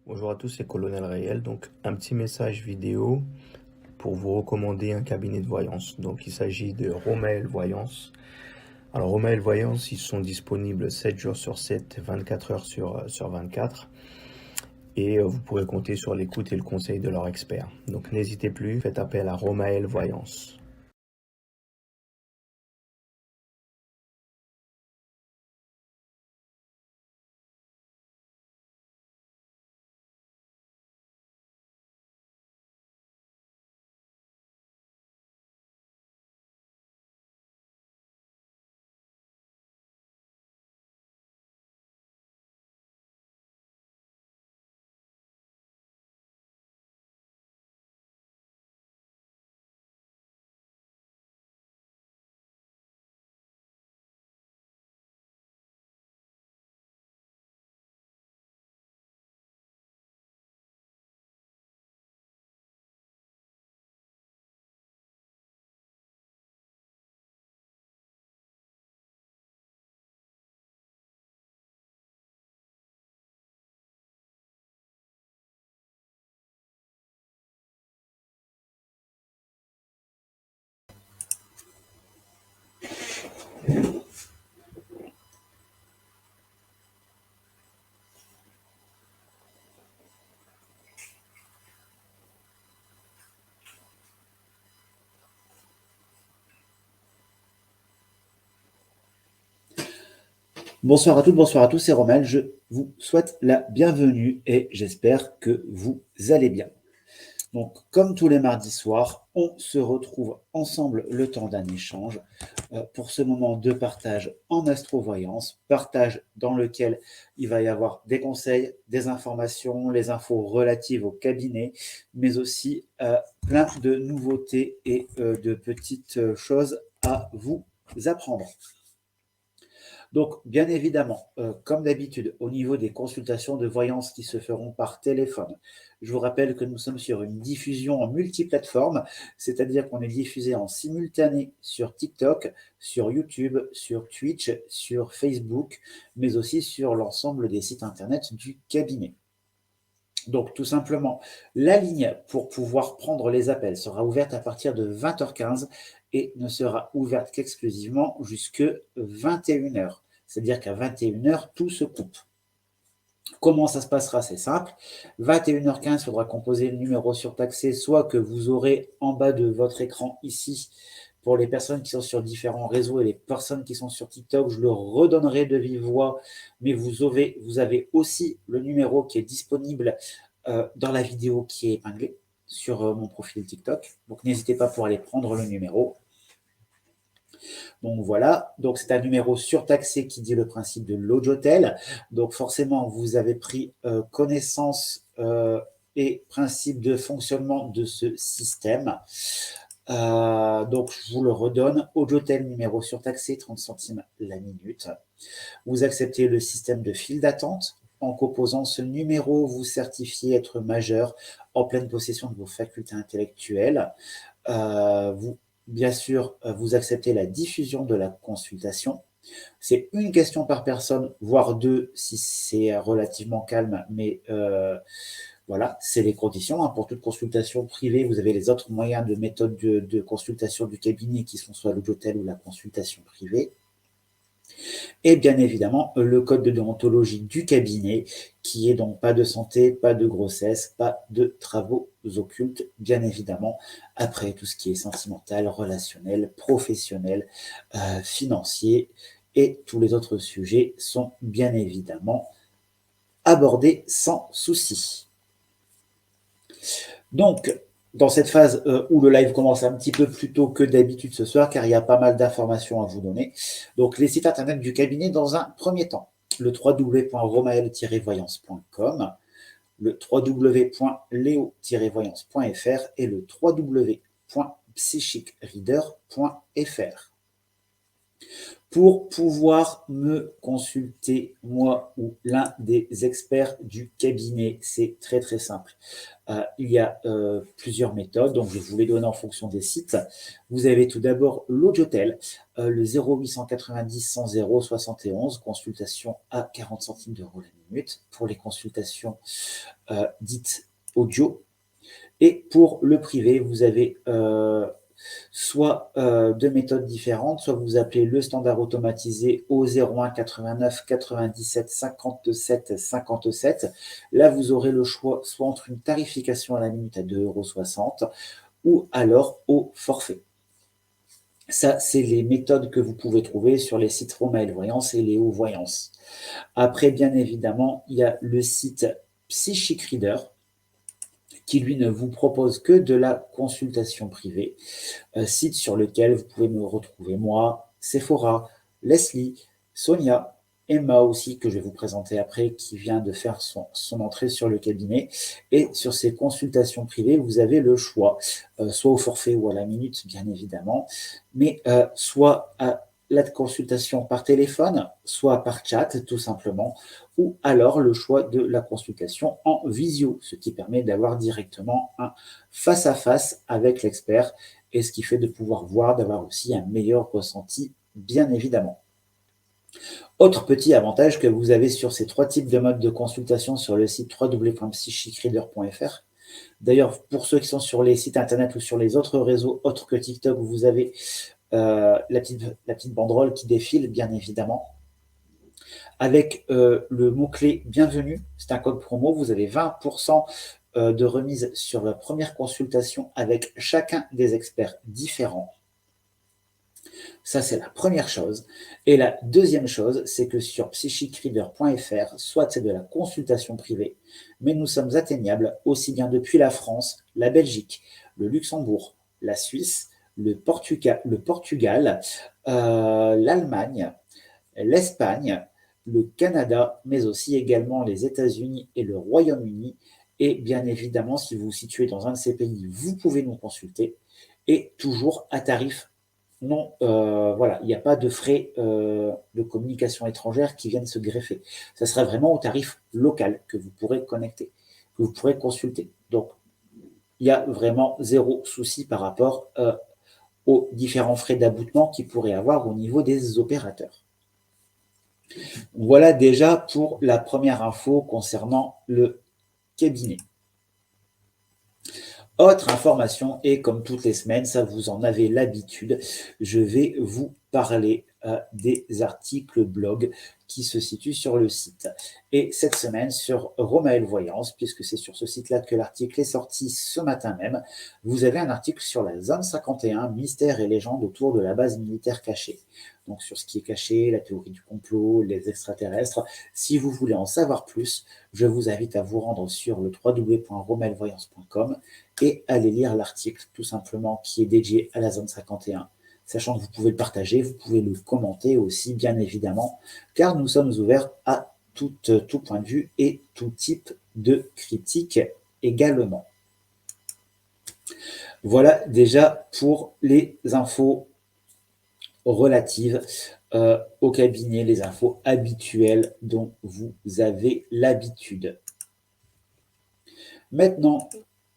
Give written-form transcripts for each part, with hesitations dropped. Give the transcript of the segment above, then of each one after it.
Bonjour à tous, c'est Colonel Réel. Donc, un petit message vidéo pour vous recommander un cabinet de voyance. Donc, il s'agit de Romael Voyance. Alors, Romael Voyance, ils sont disponibles 7 jours sur 7, 24 heures sur 24. Et vous pourrez compter sur l'écoute et le conseil de leurs experts. Donc, n'hésitez plus, faites appel à Romael Voyance. Bonsoir à toutes, bonsoir à tous, c'est Romain. Je vous souhaite la bienvenue et j'espère que vous allez bien. Donc, comme tous les mardis soirs, on se retrouve ensemble le temps d'un échange pour ce moment de partage en astrovoyance, partage dans lequel il va y avoir des conseils, des informations, les infos relatives au cabinet, mais aussi plein de nouveautés et de petites choses à vous apprendre. Donc, bien évidemment, comme d'habitude, au niveau des consultations de voyance qui se feront par téléphone, je vous rappelle que nous sommes sur une diffusion en multiplateforme, c'est-à-dire qu'on est diffusé en simultané sur TikTok, sur YouTube, sur Twitch, sur Facebook, mais aussi sur l'ensemble des sites internet du cabinet. Donc, tout simplement, la ligne pour pouvoir prendre les appels sera ouverte à partir de 20h15 et ne sera ouverte qu'exclusivement jusque 21h. C'est-à-dire qu'à 21h, tout se coupe. Comment ça se passera? C'est simple. 21h15, il faudra composer le numéro surtaxé, soit que vous aurez en bas de votre écran ici, pour les personnes qui sont sur différents réseaux et les personnes qui sont sur TikTok, je le redonnerai de vive voix, mais vous avez aussi le numéro qui est disponible dans la vidéo qui est épinglée sur mon profil TikTok. Donc n'hésitez pas pour aller prendre le numéro. Donc voilà, donc c'est un numéro surtaxé qui dit le principe de l'Audiotel. Donc forcément, vous avez pris connaissance et principe de fonctionnement de ce système. Donc je vous le redonne, Audiotel numéro surtaxé, 30 centimes la minute. Vous acceptez le système de file d'attente. En composant ce numéro, vous certifiez être majeur, en pleine possession de vos facultés intellectuelles. Bien sûr, vous acceptez la diffusion de la consultation. C'est une question par personne, voire deux si c'est relativement calme, mais voilà, c'est les conditions. Pour toute consultation privée, vous avez les autres moyens de méthode de consultation du cabinet qui sont soit l'Audiotel ou la consultation privée. Et bien évidemment, le code de déontologie du cabinet, qui est donc pas de santé, pas de grossesse, pas de travaux occultes, bien évidemment, après tout ce qui est sentimental, relationnel, professionnel, financier, et tous les autres sujets sont bien évidemment abordés sans souci. Donc, dans cette phase où le live commence un petit peu plus tôt que d'habitude ce soir, car il y a pas mal d'informations à vous donner. Donc, les sites internet du cabinet dans un premier temps. Le www.romael-voyance.com, le www.leo-voyance.fr et le www.psychicreader.fr. Pour pouvoir me consulter, moi ou l'un des experts du cabinet, c'est très très simple. Il y a plusieurs méthodes, donc je vous les donne en fonction des sites. Vous avez tout d'abord l'Audiotel, le 0890 100 71, consultation à 40 centimes d'euros la minute pour les consultations dites audio. Et pour le privé, vous avez soit deux méthodes différentes, soit vous appelez le standard automatisé au 01 89 97 57 57. Là, vous aurez le choix soit entre une tarification à la minute à 2,60 € ou alors au forfait. Ça, c'est les méthodes que vous pouvez trouver sur les sites Romael Voyance et Léo Voyance. Après, bien évidemment, il y a le site Psychic Reader qui, lui, ne vous propose que de la consultation privée. Site sur lequel vous pouvez me retrouver moi, Sephora, Leslie, Sonia, Emma aussi, que je vais vous présenter après, qui vient de faire son entrée sur le cabinet. Et sur ces consultations privées, vous avez le choix, soit au forfait ou à la minute, bien évidemment, mais soit à la consultation par téléphone, soit par chat, tout simplement, ou alors le choix de la consultation en visio, ce qui permet d'avoir directement un face-à-face avec l'expert et ce qui fait de pouvoir voir, d'avoir aussi un meilleur ressenti, bien évidemment. Autre petit avantage que vous avez sur ces trois types de modes de consultation sur le site www.psychicreader.fr. D'ailleurs, pour ceux qui sont sur les sites internet ou sur les autres réseaux autres que TikTok, vous avez la petite banderole qui défile, bien évidemment. Avec le mot-clé bienvenue, c'est un code promo, vous avez 20% de remise sur la première consultation avec chacun des experts différents. Ça, c'est la première chose. Et la deuxième chose, c'est que sur psychicreader.fr, soit c'est de la consultation privée, mais nous sommes atteignables aussi bien depuis la France, la Belgique, le Luxembourg, la Suisse, le Portugal, l'Allemagne, l'Espagne, le Canada, mais aussi également les États-Unis et le Royaume-Uni. Et bien évidemment, si vous vous situez dans un de ces pays, vous pouvez nous consulter et toujours à tarif non, voilà, il n'y a pas de frais de communication étrangère qui viennent se greffer. Ça sera vraiment au tarif local que vous pourrez connecter, que vous pourrez consulter. Donc, il y a vraiment zéro souci par rapport aux différents frais d'aboutement qu'il pourrait avoir au niveau des opérateurs. Voilà déjà pour la première info concernant le cabinet. Autre information, et comme toutes les semaines, ça vous en avez l'habitude, je vais vous parler des articles blog qui se situent sur le site. Et cette semaine, sur Romael Voyance, puisque c'est sur ce site-là que l'article est sorti ce matin même, vous avez un article sur la zone 51, mystères et légendes autour de la base militaire cachée. Donc sur ce qui est caché, la théorie du complot, les extraterrestres. Si vous voulez en savoir plus, je vous invite à vous rendre sur le www.romaelvoyance.com et aller lire l'article tout simplement qui est dédié à la zone 51. Sachant que vous pouvez le partager, vous pouvez le commenter aussi, bien évidemment, car nous sommes ouverts à tout point de vue et tout type de critique également. Voilà déjà pour les infos relatives au cabinet, les infos habituelles dont vous avez l'habitude. Maintenant,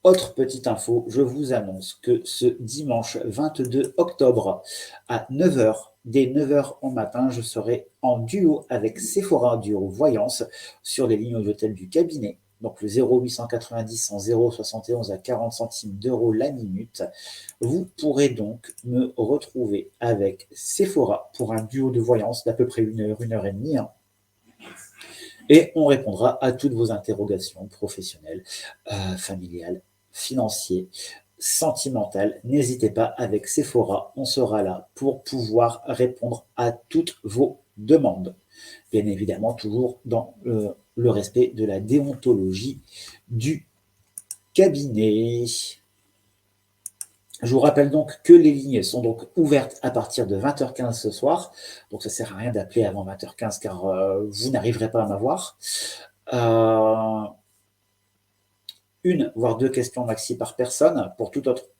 autre petite info, je vous annonce que ce dimanche 22 octobre à 9h, dès 9h au matin, je serai en duo avec Sephora Duo Voyance sur les lignes d'hôtel du cabinet. Donc le 0890 100 71 à 40 centimes d'euros la minute. Vous pourrez donc me retrouver avec Sephora pour un duo de voyance d'à peu près 1 heure et demie. Et on répondra à toutes vos interrogations professionnelles, familiales, financières, sentimentales. N'hésitez pas, avec Sephora, on sera là pour pouvoir répondre à toutes vos demandes. Bien évidemment, toujours dans le respect de la déontologie du cabinet. Je vous rappelle donc que les lignes sont donc ouvertes à partir de 20h15 ce soir. Donc, ça ne sert à rien d'appeler avant 20h15 car vous n'arriverez pas à m'avoir. Une, voire deux questions maxi par personne. Pour toute autre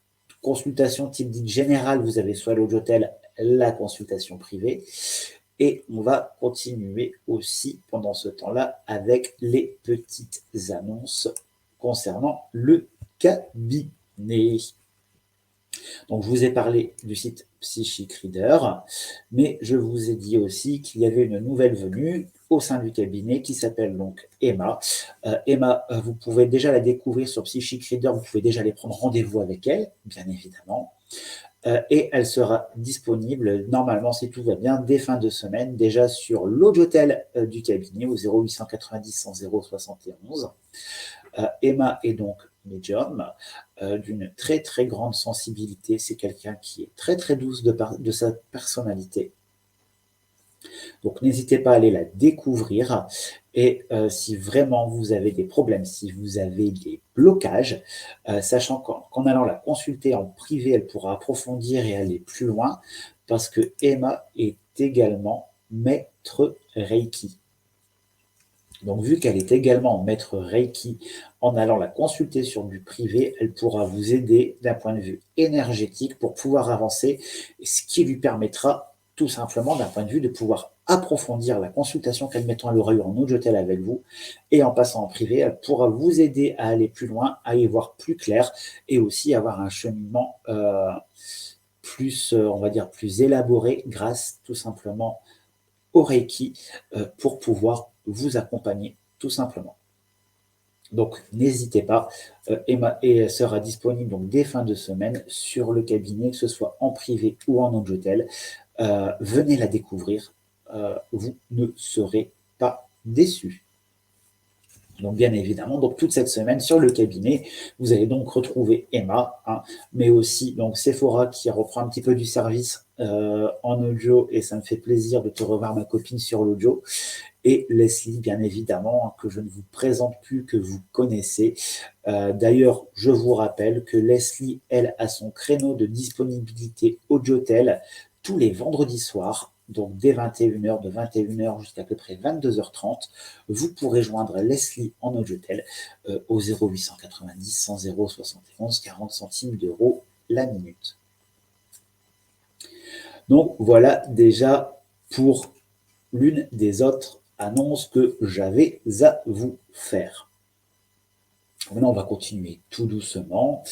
consultation type dite générale, vous avez soit l'Audiotel la consultation privée. Et on va continuer aussi pendant ce temps-là avec les petites annonces concernant le cabinet. Donc, je vous ai parlé du site Psychic Reader, mais je vous ai dit aussi qu'il y avait une nouvelle venue au sein du cabinet qui s'appelle donc Emma. Emma, vous pouvez déjà la découvrir sur Psychic Reader, vous pouvez déjà aller prendre rendez-vous avec elle, bien évidemment. Et elle sera disponible, normalement, si tout va bien, dès fin de semaine, déjà sur l'audiotel du cabinet au 0890 100 071. Emma est donc médium, d'une très très grande sensibilité. C'est quelqu'un qui est très très douce de sa personnalité. Donc n'hésitez pas à aller la découvrir. Et si vraiment vous avez des problèmes, si vous avez des blocages, sachant qu'en allant la consulter en privé, elle pourra approfondir et aller plus loin, parce que Emma est également maître Reiki. Donc, vu qu'elle est également maître Reiki, en allant la consulter sur du privé, elle pourra vous aider d'un point de vue énergétique pour pouvoir avancer, ce qui lui permettra tout simplement d'un point de vue de pouvoir approfondir la consultation qu'elle mettra à l'oreille en audiotel avec vous. Et en passant en privé, elle pourra vous aider à aller plus loin, à y voir plus clair et aussi avoir un cheminement plus, on va dire, plus élaboré grâce tout simplement au Reiki pour pouvoir vous accompagner tout simplement. Donc n'hésitez pas, Emma sera disponible donc dès fin de semaine sur le cabinet, que ce soit en privé ou en audiotel. Venez la découvrir, vous ne serez pas déçus. Donc bien évidemment, donc toute cette semaine sur le cabinet, vous allez donc retrouver Emma, mais aussi donc Sephora qui reprend un petit peu du service en audio, et ça me fait plaisir de te revoir ma copine sur l'audio, et Leslie bien évidemment, que je ne vous présente plus, que vous connaissez. D'ailleurs, je vous rappelle que Leslie, elle, a son créneau de disponibilité audiotel tous les vendredis soirs, donc dès 21h, de 21h jusqu'à peu près 22h30, vous pourrez joindre Leslie en audiotel au 0890 100 071 40 centimes d'euros la minute. Donc voilà déjà pour l'une des autres annonces que j'avais à vous faire. Maintenant, on va continuer tout doucement.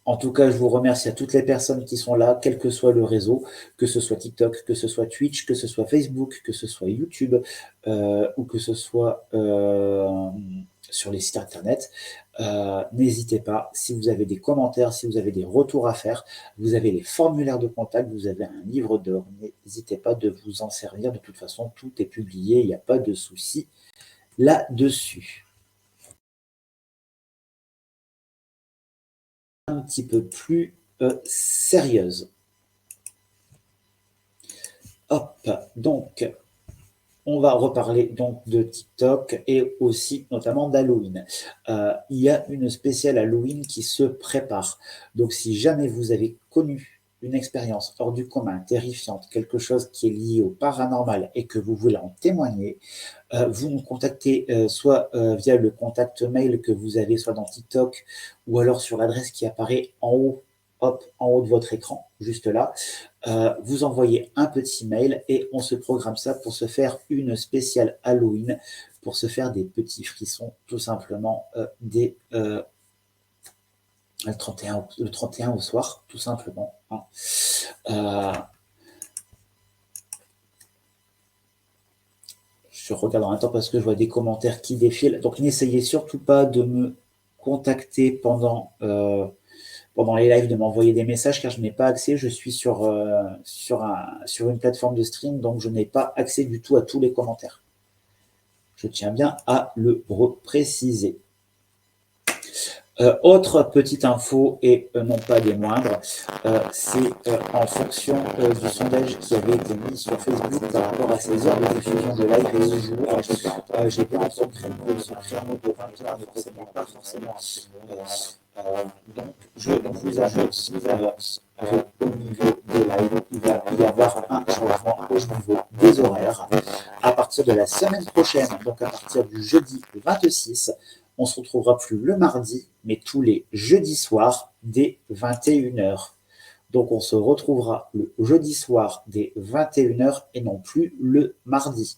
En tout cas, je vous remercie à toutes les personnes qui sont là, quel que soit le réseau, que ce soit TikTok, que ce soit Twitch, que ce soit Facebook, que ce soit YouTube, ou que ce soit sur les sites internet. N'hésitez pas, si vous avez des commentaires, si vous avez des retours à faire, vous avez les formulaires de contact, vous avez un livre d'or, n'hésitez pas de vous en servir. De toute façon, tout est publié, il n'y a pas de souci là-dessus. Un petit peu plus sérieuse. Hop, donc, on va reparler donc de TikTok et aussi notamment d'Halloween. Il y a une spéciale Halloween qui se prépare. Donc, si jamais vous avez connu une expérience hors du commun, terrifiante, quelque chose qui est lié au paranormal et que vous voulez en témoigner, vous nous contactez soit via le contact mail que vous avez soit dans TikTok ou alors sur l'adresse qui apparaît en haut, hop, en haut de votre écran, juste là. Vous envoyez un petit mail et on se programme ça pour se faire une spéciale Halloween, pour se faire des petits frissons, tout simplement, dès le 31 au soir, tout simplement. Je regarde en même temps parce que je vois des commentaires qui défilent. Donc, n'essayez surtout pas de me contacter pendant les lives, de m'envoyer des messages, car je n'ai pas accès. Je suis sur une plateforme de stream, donc je n'ai pas accès du tout à tous les commentaires. Je tiens bien à le repréciser. Autre petite info, et non pas des moindres, c'est en fonction du sondage qui avait été mis sur Facebook par rapport à ces heures de diffusion de live et au jour. J'ai bien entendu que ce créneau de 20h ne correspond pas forcément. Donc, je vous annonce qu'au niveau des lives, il va y avoir un changement au niveau des horaires. À partir de la semaine prochaine, donc à partir du jeudi 26, on se retrouvera plus le mardi, mais tous les jeudis soirs dès 21h. Donc, on se retrouvera le jeudi soir dès 21h et non plus le mardi.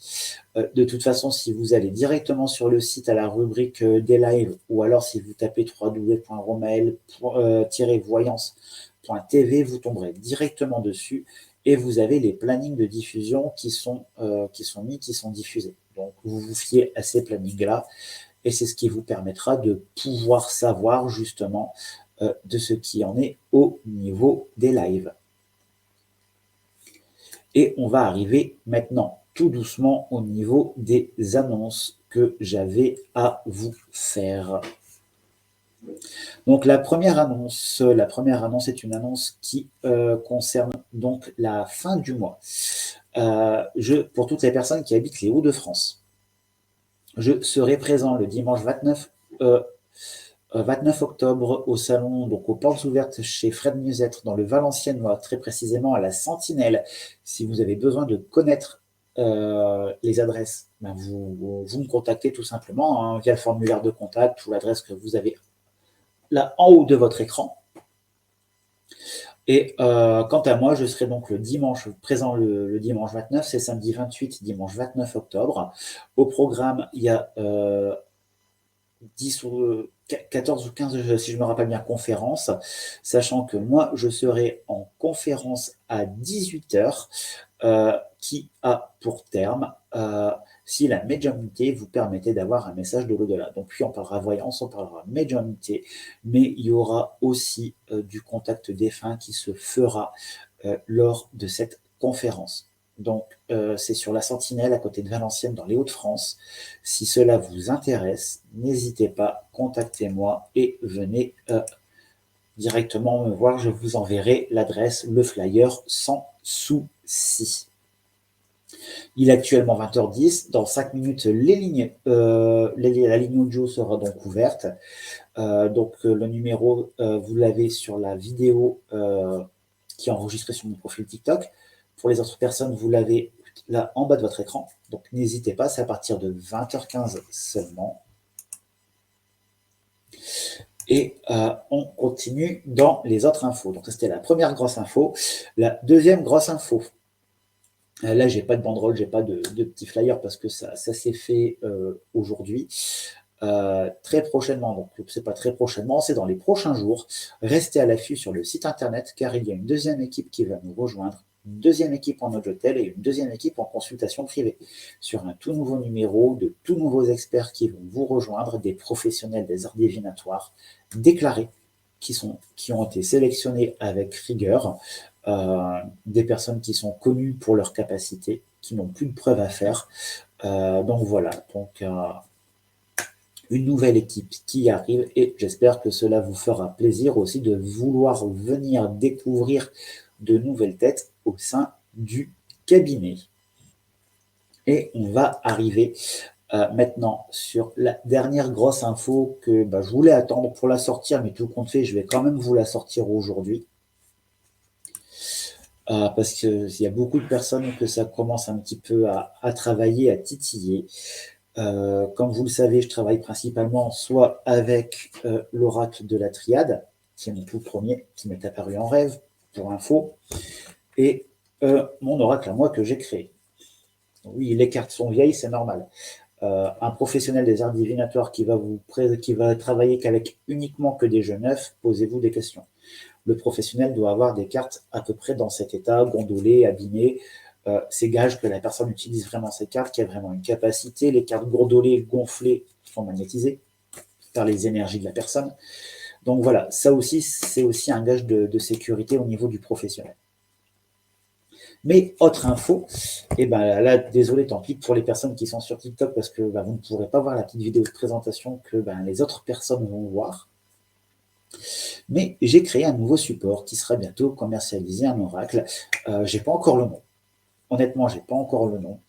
De toute façon, si vous allez directement sur le site à la rubrique des lives ou alors si vous tapez www.romael-voyance.tv, vous tomberez directement dessus et vous avez les plannings de diffusion qui sont diffusés. Donc, vous vous fiez à ces plannings-là et c'est ce qui vous permettra de pouvoir savoir justement de ce qui en est au niveau des lives. Et on va arriver maintenant tout doucement au niveau des annonces que j'avais à vous faire. Donc la première annonce est une annonce qui concerne donc la fin du mois. Pour toutes les personnes qui habitent les Hauts-de-France, je serai présent le dimanche 29 octobre au salon, donc aux portes ouvertes chez Fred Musette dans le Valenciennois, très précisément à la Sentinelle. Si vous avez besoin de connaître les adresses, ben vous me contactez tout simplement via le formulaire de contact ou l'adresse que vous avez là en haut de votre écran. Et quant à moi, je serai donc le dimanche présent le dimanche 29, c'est samedi 28, dimanche 29 octobre. Au programme, il y a 14 ou 15, si je me rappelle bien, conférences, sachant que moi, je serai en conférence à 18h, qui a pour terme si la médiumnité vous permettait d'avoir un message de l'au-delà. Donc, puis on parlera voyance, on parlera médiumnité, mais il y aura aussi du contact défunt qui se fera lors de cette conférence. Donc, c'est sur la Sentinelle, à côté de Valenciennes, dans les Hauts-de-France. Si cela vous intéresse, n'hésitez pas, contactez-moi et venez directement me voir. Je vous enverrai l'adresse, le flyer, sans souci. Il est actuellement 20h10. Dans 5 minutes, la ligne audio sera donc ouverte. Donc, le numéro, vous l'avez sur la vidéo qui est enregistrée sur mon profil TikTok. Pour les autres personnes, vous l'avez là en bas de votre écran. Donc, n'hésitez pas, c'est à partir de 20h15 seulement. Et on continue dans les autres infos. Donc, ça, c'était la première grosse info. La deuxième grosse info. Là, j'ai pas de banderole, j'ai pas de petits flyers parce que ça s'est fait aujourd'hui. Très prochainement, donc c'est pas très prochainement, c'est dans les prochains jours. Restez à l'affût sur le site internet car il y a une deuxième équipe qui va nous rejoindre, une deuxième équipe en Audiotel et une deuxième équipe en consultation privée sur un tout nouveau numéro, de tout nouveaux experts qui vont vous rejoindre, des professionnels des arts divinatoires déclarés qui ont été sélectionnés avec rigueur, des personnes qui sont connues pour leurs capacités, qui n'ont plus de preuves à faire. Donc voilà, une nouvelle équipe qui arrive et j'espère que cela vous fera plaisir aussi de vouloir venir découvrir de nouvelles têtes au sein du cabinet. Et on va arriver maintenant sur la dernière grosse info que je voulais attendre pour la sortir, mais tout compte fait, je vais quand même vous la sortir aujourd'hui. Parce qu'il y a beaucoup de personnes que ça commence un petit peu à travailler, à titiller. Comme vous le savez, je travaille principalement soit avec l'oracle de la triade, qui est mon tout premier, qui m'est apparu en rêve, pour info, et mon oracle à moi que j'ai créé. Oui, les cartes sont vieilles, c'est normal. Un professionnel des arts divinatoires qui va travailler qu'avec uniquement que des jeux neufs, posez-vous des questions. Le professionnel doit avoir des cartes à peu près dans cet état, gondolées, abîmées. C'est gage que la personne utilise vraiment ces cartes, qu'il y a vraiment une capacité. Les cartes gondolées, gonflées, sont magnétisées par les énergies de la personne. Donc voilà, ça aussi, c'est aussi un gage de sécurité au niveau du professionnel. Mais autre info, et là, désolé, tant pis pour les personnes qui sont sur TikTok parce que vous ne pourrez pas voir la petite vidéo de présentation que les autres personnes vont voir. Mais j'ai créé un nouveau support qui sera bientôt commercialisé, un oracle. J'ai pas encore le nom. Honnêtement, j'ai pas encore le nom.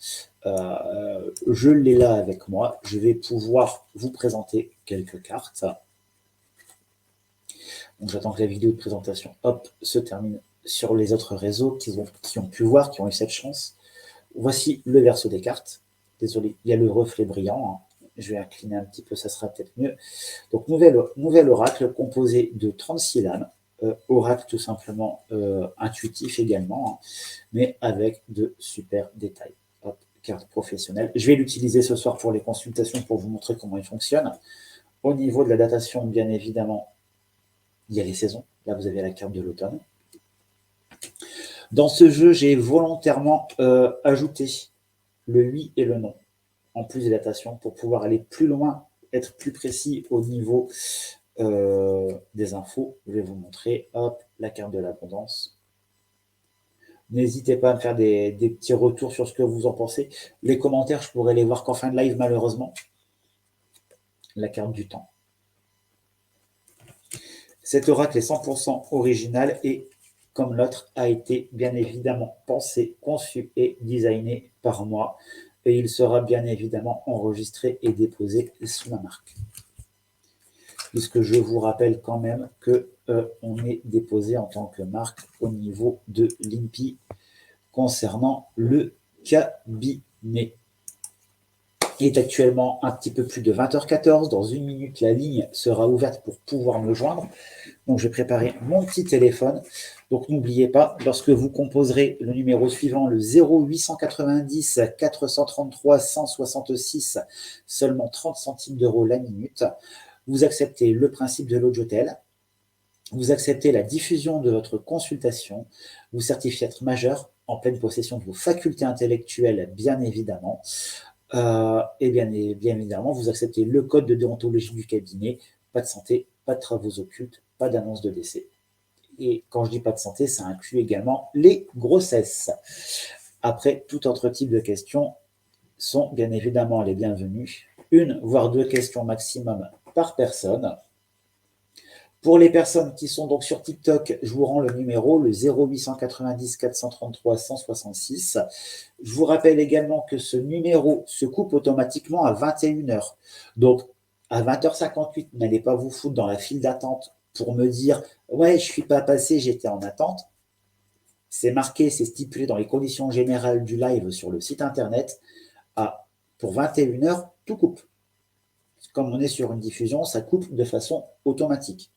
Je l'ai là avec moi. Je vais pouvoir vous présenter quelques cartes. Donc j'attends que la vidéo de présentation se termine sur les autres réseaux qui ont pu voir, qui ont eu cette chance. Voici le verso des cartes. Désolé, il y a le reflet brillant. Je vais incliner un petit peu, ça sera peut-être mieux. Donc, nouvel oracle composé de 36 lames, oracle tout simplement intuitif également, hein, mais avec de super détails. Hop, carte professionnelle. Je vais l'utiliser ce soir pour les consultations pour vous montrer comment il fonctionne. Au niveau de la datation, bien évidemment, il y a les saisons. Là, vous avez la carte de l'automne. Dans ce jeu, j'ai volontairement ajouté le oui et le non, en plus des datations, pour pouvoir aller plus loin, être plus précis au niveau des infos. Je vais vous montrer, hop, la carte de l'abondance. N'hésitez pas à me faire des petits retours sur ce que vous en pensez. Les commentaires, je pourrais les voir qu'en fin de live, malheureusement. La carte du temps. Cet oracle est 100% original et, comme l'autre, a été bien évidemment pensé, conçu et designé par moi. Et il sera bien évidemment enregistré et déposé sous ma marque. Puisque je vous rappelle quand même qu'on est déposé en tant que marque au niveau de l'INPI concernant le cabinet. Il est actuellement un petit peu plus de 20h14. Dans une minute, la ligne sera ouverte pour pouvoir me joindre. Donc, je vais préparer mon petit téléphone. Donc, n'oubliez pas, lorsque vous composerez le numéro suivant, le 0890 433 166, seulement 30 centimes d'euros la minute, vous acceptez le principe de l'Audiotel, vous acceptez la diffusion de votre consultation, vous certifiez être majeur, en pleine possession de vos facultés intellectuelles, bien évidemment, et bien évidemment, vous acceptez le code de déontologie du cabinet, pas de santé, pas de travaux occultes, pas d'annonce de décès. Et quand je dis pas de santé, ça inclut également les grossesses. Après, tout autre type de questions sont bien évidemment les bienvenues. Une, voire deux questions maximum par personne. Pour les personnes qui sont donc sur TikTok, je vous rends le numéro, le 0890 433 166. Je vous rappelle également que ce numéro se coupe automatiquement à 21h. Donc, à 20h58, n'allez pas vous foutre dans la file d'attente pour me dire « Ouais, je ne suis pas passé, j'étais en attente ». C'est marqué, c'est stipulé dans les conditions générales du live sur le site internet. Pour 21h, tout coupe. Comme on est sur une diffusion, ça coupe de façon automatique.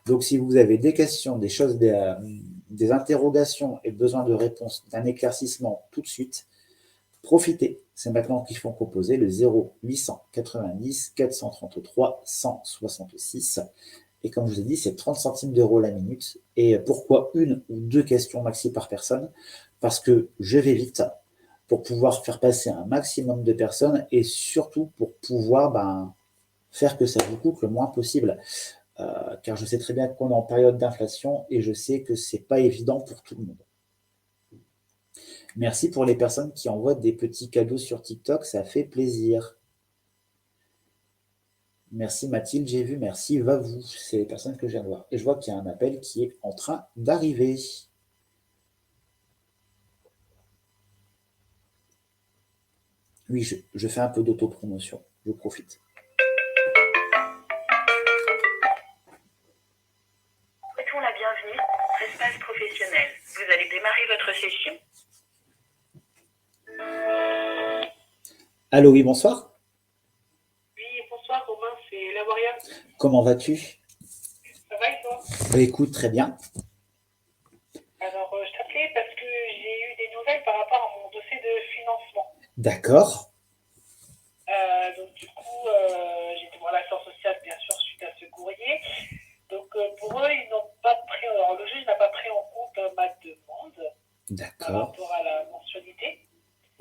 Donc, si vous avez des questions, des choses, des interrogations et besoin de réponses, d'un éclaircissement tout de suite, profitez. C'est maintenant qu'il faut composer le 0890 433 166. Et comme je vous ai dit, c'est 30 centimes d'euros la minute. Et pourquoi une ou deux questions maxi par personne? Parce que je vais vite pour pouvoir faire passer un maximum de personnes et surtout pour pouvoir faire que ça vous coûte le moins possible. Car je sais très bien qu'on est en période d'inflation et je sais que ce n'est pas évident pour tout le monde. Merci pour les personnes qui envoient des petits cadeaux sur TikTok, ça fait plaisir. Merci Mathilde, j'ai vu, merci, va vous. C'est les personnes que je viens de voir. Et je vois qu'il y a un appel qui est en train d'arriver. Oui, je fais un peu d'autopromotion, je profite. Souhaitons la bienvenue, espace professionnel. Vous allez démarrer votre session. Allô, oui, bonsoir. Oui, bonsoir Romain, c'est Laboria. Comment vas-tu? Ça va et toi? Écoute, très bien. Alors, je t'appelais parce que j'ai eu des nouvelles par rapport à mon dossier de financement. D'accord. Donc, du coup, j'ai été voir l'assistance sociale, bien sûr, suite à ce courrier. Donc, pour eux, ils n'ont pas pris, alors le juge n'a pas pris en compte ma demande par rapport à la mensualité.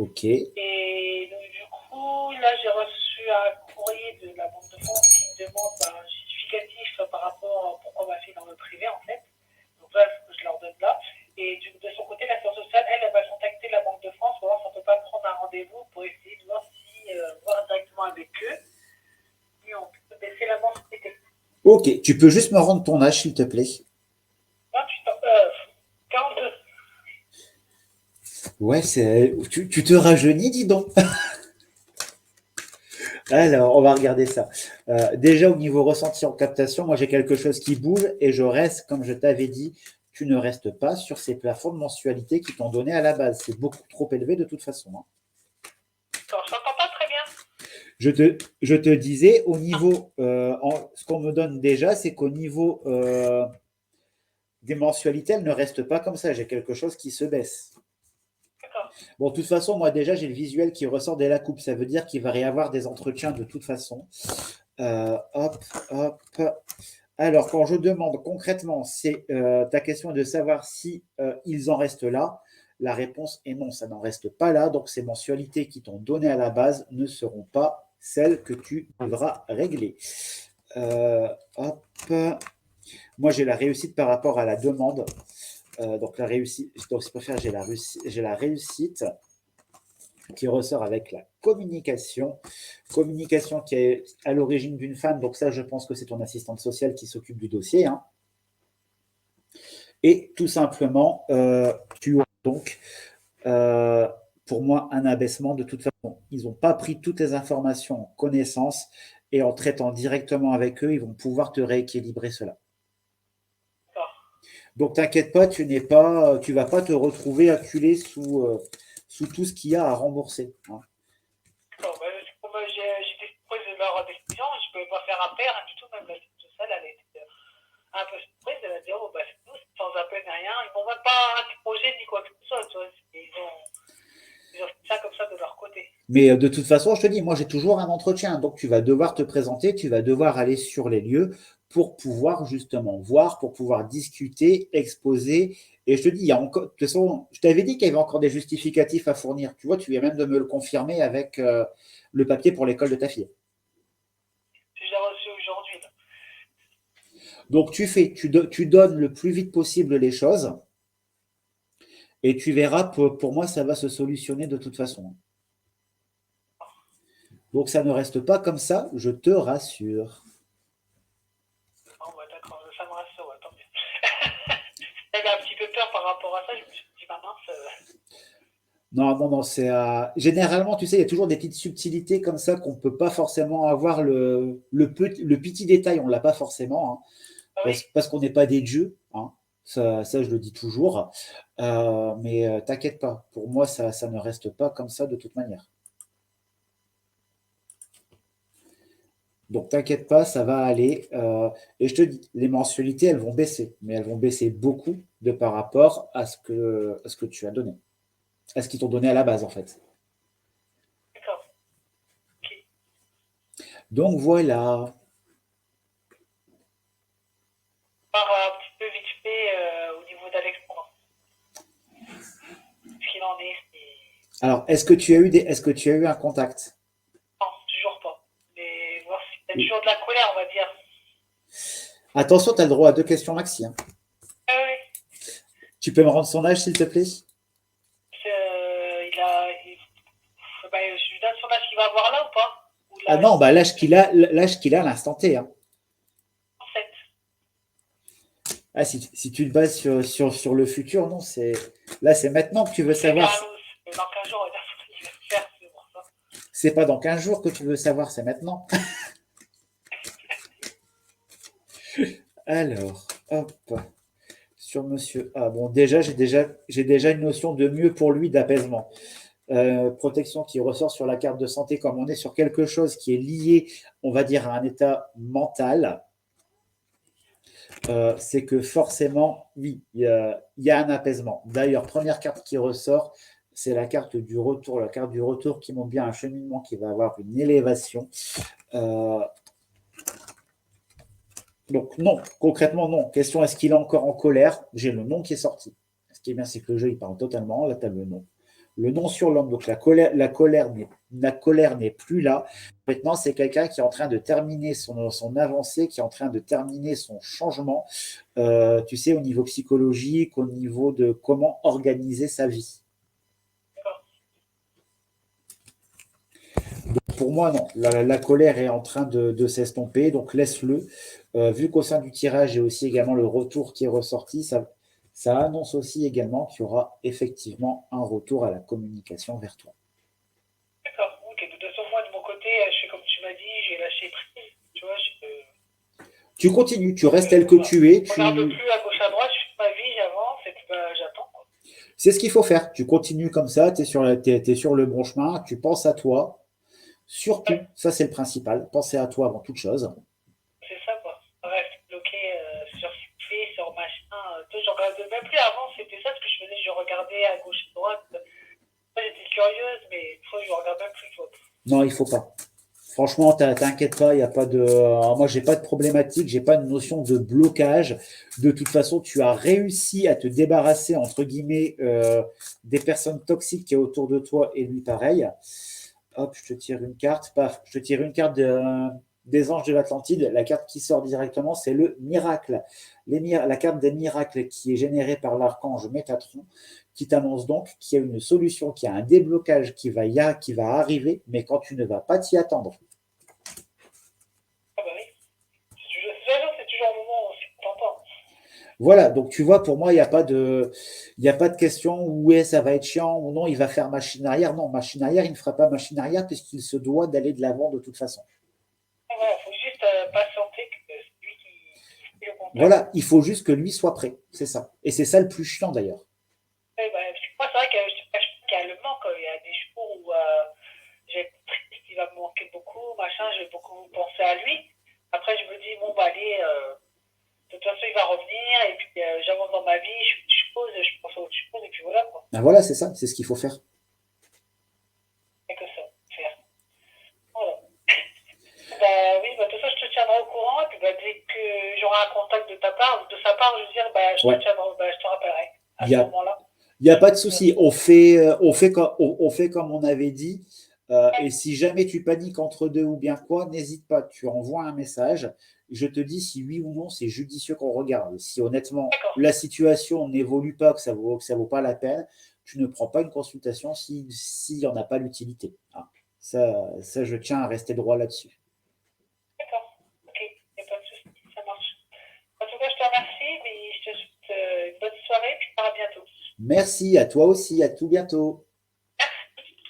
Ok. Et donc, du coup, là, j'ai reçu un courrier de la Banque de France qui me demande un justificatif par rapport à pourquoi ma fille est dans le privé, en fait. Donc là, je leur donne là. Et de son côté, l'assistance sociale, elle va contacter la Banque de France pour voir si on ne peut pas prendre un rendez-vous pour essayer de voir voir directement avec eux si on peut baisser la mensualité. Ok, tu peux juste me rendre ton âge, s'il te plaît? 28 ans, 42. Ouais, tu te rajeunis, dis donc. Alors, on va regarder ça. Déjà, au niveau ressenti en captation, moi, j'ai quelque chose qui bouge et je reste, comme je t'avais dit, tu ne restes pas sur ces plafonds de mensualité qui t'ont donné à la base. C'est beaucoup trop élevé de toute façon. Hein. Je n'entends pas très bien. Je te disais, au niveau, ce qu'on me donne déjà, c'est qu'au niveau des mensualités, elles ne restent pas comme ça. J'ai quelque chose qui se baisse. D'accord. Bon, de toute façon, moi déjà, j'ai le visuel qui ressort dès la coupe. Ça veut dire qu'il va y avoir des entretiens de toute façon. Hop, hop. Alors, quand je demande concrètement, c'est ta question est de savoir si ils en restent là. La réponse est non, ça n'en reste pas là. Donc, ces mensualités qui t'ont donné à la base ne seront pas celles que tu devras régler. Hop. Moi, j'ai la réussite par rapport à la demande. Donc, la réussite, donc, je préfère, j'ai la réussite qui ressort avec la communication. Communication qui est à l'origine d'une femme. Donc, ça, je pense que c'est ton assistante sociale qui s'occupe du dossier. Hein. Et tout simplement, tu as donc, pour moi, un abaissement de toute façon. Ils n'ont pas pris toutes les informations en connaissance et en traitant directement avec eux, ils vont pouvoir te rééquilibrer cela. Donc, t'inquiète pas, tu vas pas te retrouver acculé sous tout ce qu'il y a à rembourser. Hein. Moi, j'étais surprise de leur décision, je ne pouvais pas faire appel, rien du tout, même la sociale, elle était un peu surprise, elle a dit, oh, c'est nous, sans appel ni rien, ils m'ont même pas interrogé ni quoi que ce soit, tu vois, ils ont fait ça comme ça de leur côté. Mais de toute façon, je te dis, moi j'ai toujours un entretien, donc tu vas devoir te présenter, tu vas devoir aller sur les lieux pour pouvoir justement voir, pour pouvoir discuter, exposer. Et je te dis, il y a encore, de toute façon, je t'avais dit qu'il y avait encore des justificatifs à fournir. Tu vois, tu viens même de me le confirmer avec le papier pour l'école de ta fille. Je l'ai reçu aujourd'hui. Là. Donc tu donnes le plus vite possible les choses et tu verras, pour moi, ça va se solutionner de toute façon. Donc ça ne reste pas comme ça, je te rassure. Oh, d'accord, ça me rassure, tant mieux. J'avais un petit peu peur par rapport à ça, je me suis dit, mince. Non, c'est généralement, tu sais, il y a toujours des petites subtilités comme ça qu'on ne peut pas forcément avoir le petit détail, on ne l'a pas forcément, hein, parce qu'on n'est pas des dieux, hein. Ça, je le dis toujours. Mais t'inquiète pas, pour moi, ça ne reste pas comme ça de toute manière. Donc t'inquiète pas, ça va aller. Et je te dis, les mensualités, elles vont baisser, mais elles vont baisser beaucoup de par rapport à ce que tu as donné, à ce qu'ils t'ont donné à la base en fait. D'accord. Okay. Donc voilà. Par un petit peu vite fait au niveau d'Alexandre. Ce qu'il en est. Alors, est-ce que tu as eu un contact? Non, toujours pas. Mais voir s'il y a toujours de la colère, on va dire. Attention, tu as le droit à 2 questions maxi. Hein. Ah oui. Tu peux me rendre son âge, s'il te plaît? Je lui donne son âge qu'il va avoir là ou pas? Ah non, l'âge qu'il a à l'instant T. Hein. En fait. Ah, si tu te bases sur le futur, non, là, c'est maintenant que tu veux savoir. Dans 15 jours, on va dire ce qu'il va faire, c'est pour ça. C'est pas dans 15 jours que tu veux savoir, c'est maintenant. Alors, hop, sur monsieur A. Bon, déjà, j'ai déjà une notion de mieux pour lui d'apaisement. Protection qui ressort sur la carte de santé, comme on est sur quelque chose qui est lié, on va dire, à un état mental, c'est que forcément, oui, il y a un apaisement. D'ailleurs, première carte qui ressort, c'est la carte du retour. La carte du retour qui montre bien un cheminement qui va avoir une élévation. Donc non, concrètement non. Question, est-ce qu'il est encore en colère? J'ai le nom qui est sorti. Ce qui est bien, c'est que le jeu, il parle totalement. Là, tu as le nom. Le nom sur l'homme, donc la colère n'est plus là. Maintenant, c'est quelqu'un qui est en train de terminer son avancée, qui est en train de terminer son changement, tu sais, au niveau psychologique, au niveau de comment organiser sa vie. Donc, pour moi, non. La colère est en train de s'estomper, donc laisse-le. Vu qu'au sein du tirage, il y a aussi également le retour qui est ressorti, ça annonce aussi également qu'il y aura effectivement un retour à la communication vers toi. D'accord, ok. De toute façon, moi, de mon côté, je fais comme tu m'as dit, j'ai lâché prise. Tu vois, tu continues, tu restes tel que tu es. Je regarde plus à gauche à droite, je fais ma vie, j'avance et puis j'attends. C'est ce qu'il faut faire. Tu continues comme ça, tu es sur le bon chemin, tu penses à toi. Surtout, ça c'est le principal, penser à toi avant toute chose. C'est ça, quoi. Reste bloqué sur ce sur machin, toujours regarder à gauche, à droite. Moi, j'étais curieuse, mais une fois, je regarde même plus, tu vois. Non, il faut pas. Franchement, t'inquiète pas, il y a pas de. Moi, j'ai pas de problématique, j'ai pas de notion de blocage. De toute façon, tu as réussi à te débarrasser entre guillemets des personnes toxiques qui est autour de toi et lui pareil. Hop, je te tire une carte, paf, je te tire une carte des anges de l'Atlantide. La carte qui sort directement, c'est le miracle. La carte des miracles qui est générée par l'archange Métatron, qui t'annonce donc qu'il y a une solution, qu'il y a un déblocage qui va arriver, mais quand tu ne vas pas t'y attendre. Ah bah oui. C'est toujours un moment où on s'y attend pas. Voilà, donc tu vois, pour moi, il y a pas de question où est ça va être chiant ou non, il va faire machine arrière. Non, machine arrière, il ne fera pas machine arrière puisqu'il se doit d'aller de l'avant de toute façon. Ah, voilà, faut juste patienter que c'est lui qui fait le contact. Voilà, il faut juste que lui soit prêt, c'est ça. Et c'est ça le plus chiant d'ailleurs. Ouais, bah, moi, c'est vrai que je te cache pas qu'il y a le manque. Il y a des jours où j'ai être triste, il va me manquer beaucoup, machin, je vais beaucoup penser à lui. Après, je me dis, bon, bah, allez, de toute façon, il va revenir, et puis j'avance dans ma vie, je pose, je pense à autre chose, et puis voilà, quoi. Ben voilà, c'est ça, c'est ce qu'il faut faire. C'est que ça, faire. Voilà. Bah oui, bah, de toute façon, je te tiendrai au courant, et puis bah, dès que j'aurai un contact de ta part, de sa part, je veux dire, bah, Ouais. je te rappellerai à Il ce y a, moment-là. il y a pas de souci. On fait comme on avait dit. Et si jamais tu paniques entre deux ou bien quoi, n'hésite pas. Tu envoies un message. Je te dis si oui ou non c'est judicieux qu'on regarde. Si honnêtement D'accord. la situation n'évolue pas, que ça vaut pas la peine, tu ne prends pas une consultation s'il n'y en a pas l'utilité. Hein. Ça, je tiens à rester droit là-dessus. D'accord. Ok, il n'y a pas de souci, ça marche. En tout cas, je te remercie, mais je te souhaite une bonne soirée, puis à bientôt. Merci à toi aussi. À tout bientôt.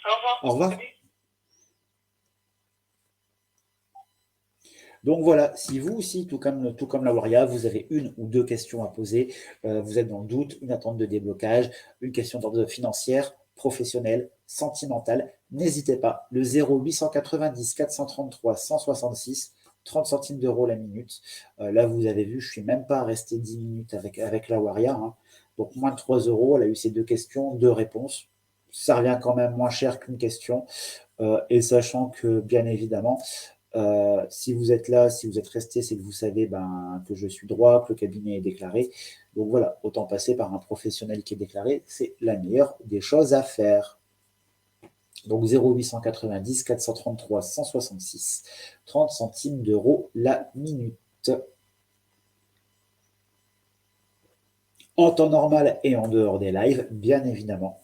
Au revoir. Au revoir. Salut. Donc voilà, si vous aussi, tout comme la Waria, vous avez une ou deux questions à poser, vous êtes dans le doute, une attente de déblocage, une question d'ordre financière, professionnelle, sentimentale, n'hésitez pas. Le 0890 433 166, 30 centimes d'euros la minute. Là, vous avez vu, je ne suis même pas resté 10 minutes avec la Waria. Hein. Donc moins de 3 euros, elle a eu ses deux questions, deux réponses. Ça revient quand même moins cher qu'une question. Et sachant que, bien évidemment, si vous êtes là, si vous êtes resté, c'est que vous savez que je suis droit, que le cabinet est déclaré. Donc voilà, autant passer par un professionnel qui est déclaré, c'est la meilleure des choses à faire. Donc 0890 433 166, 30 centimes d'euros la minute. En temps normal et en dehors des lives, bien évidemment.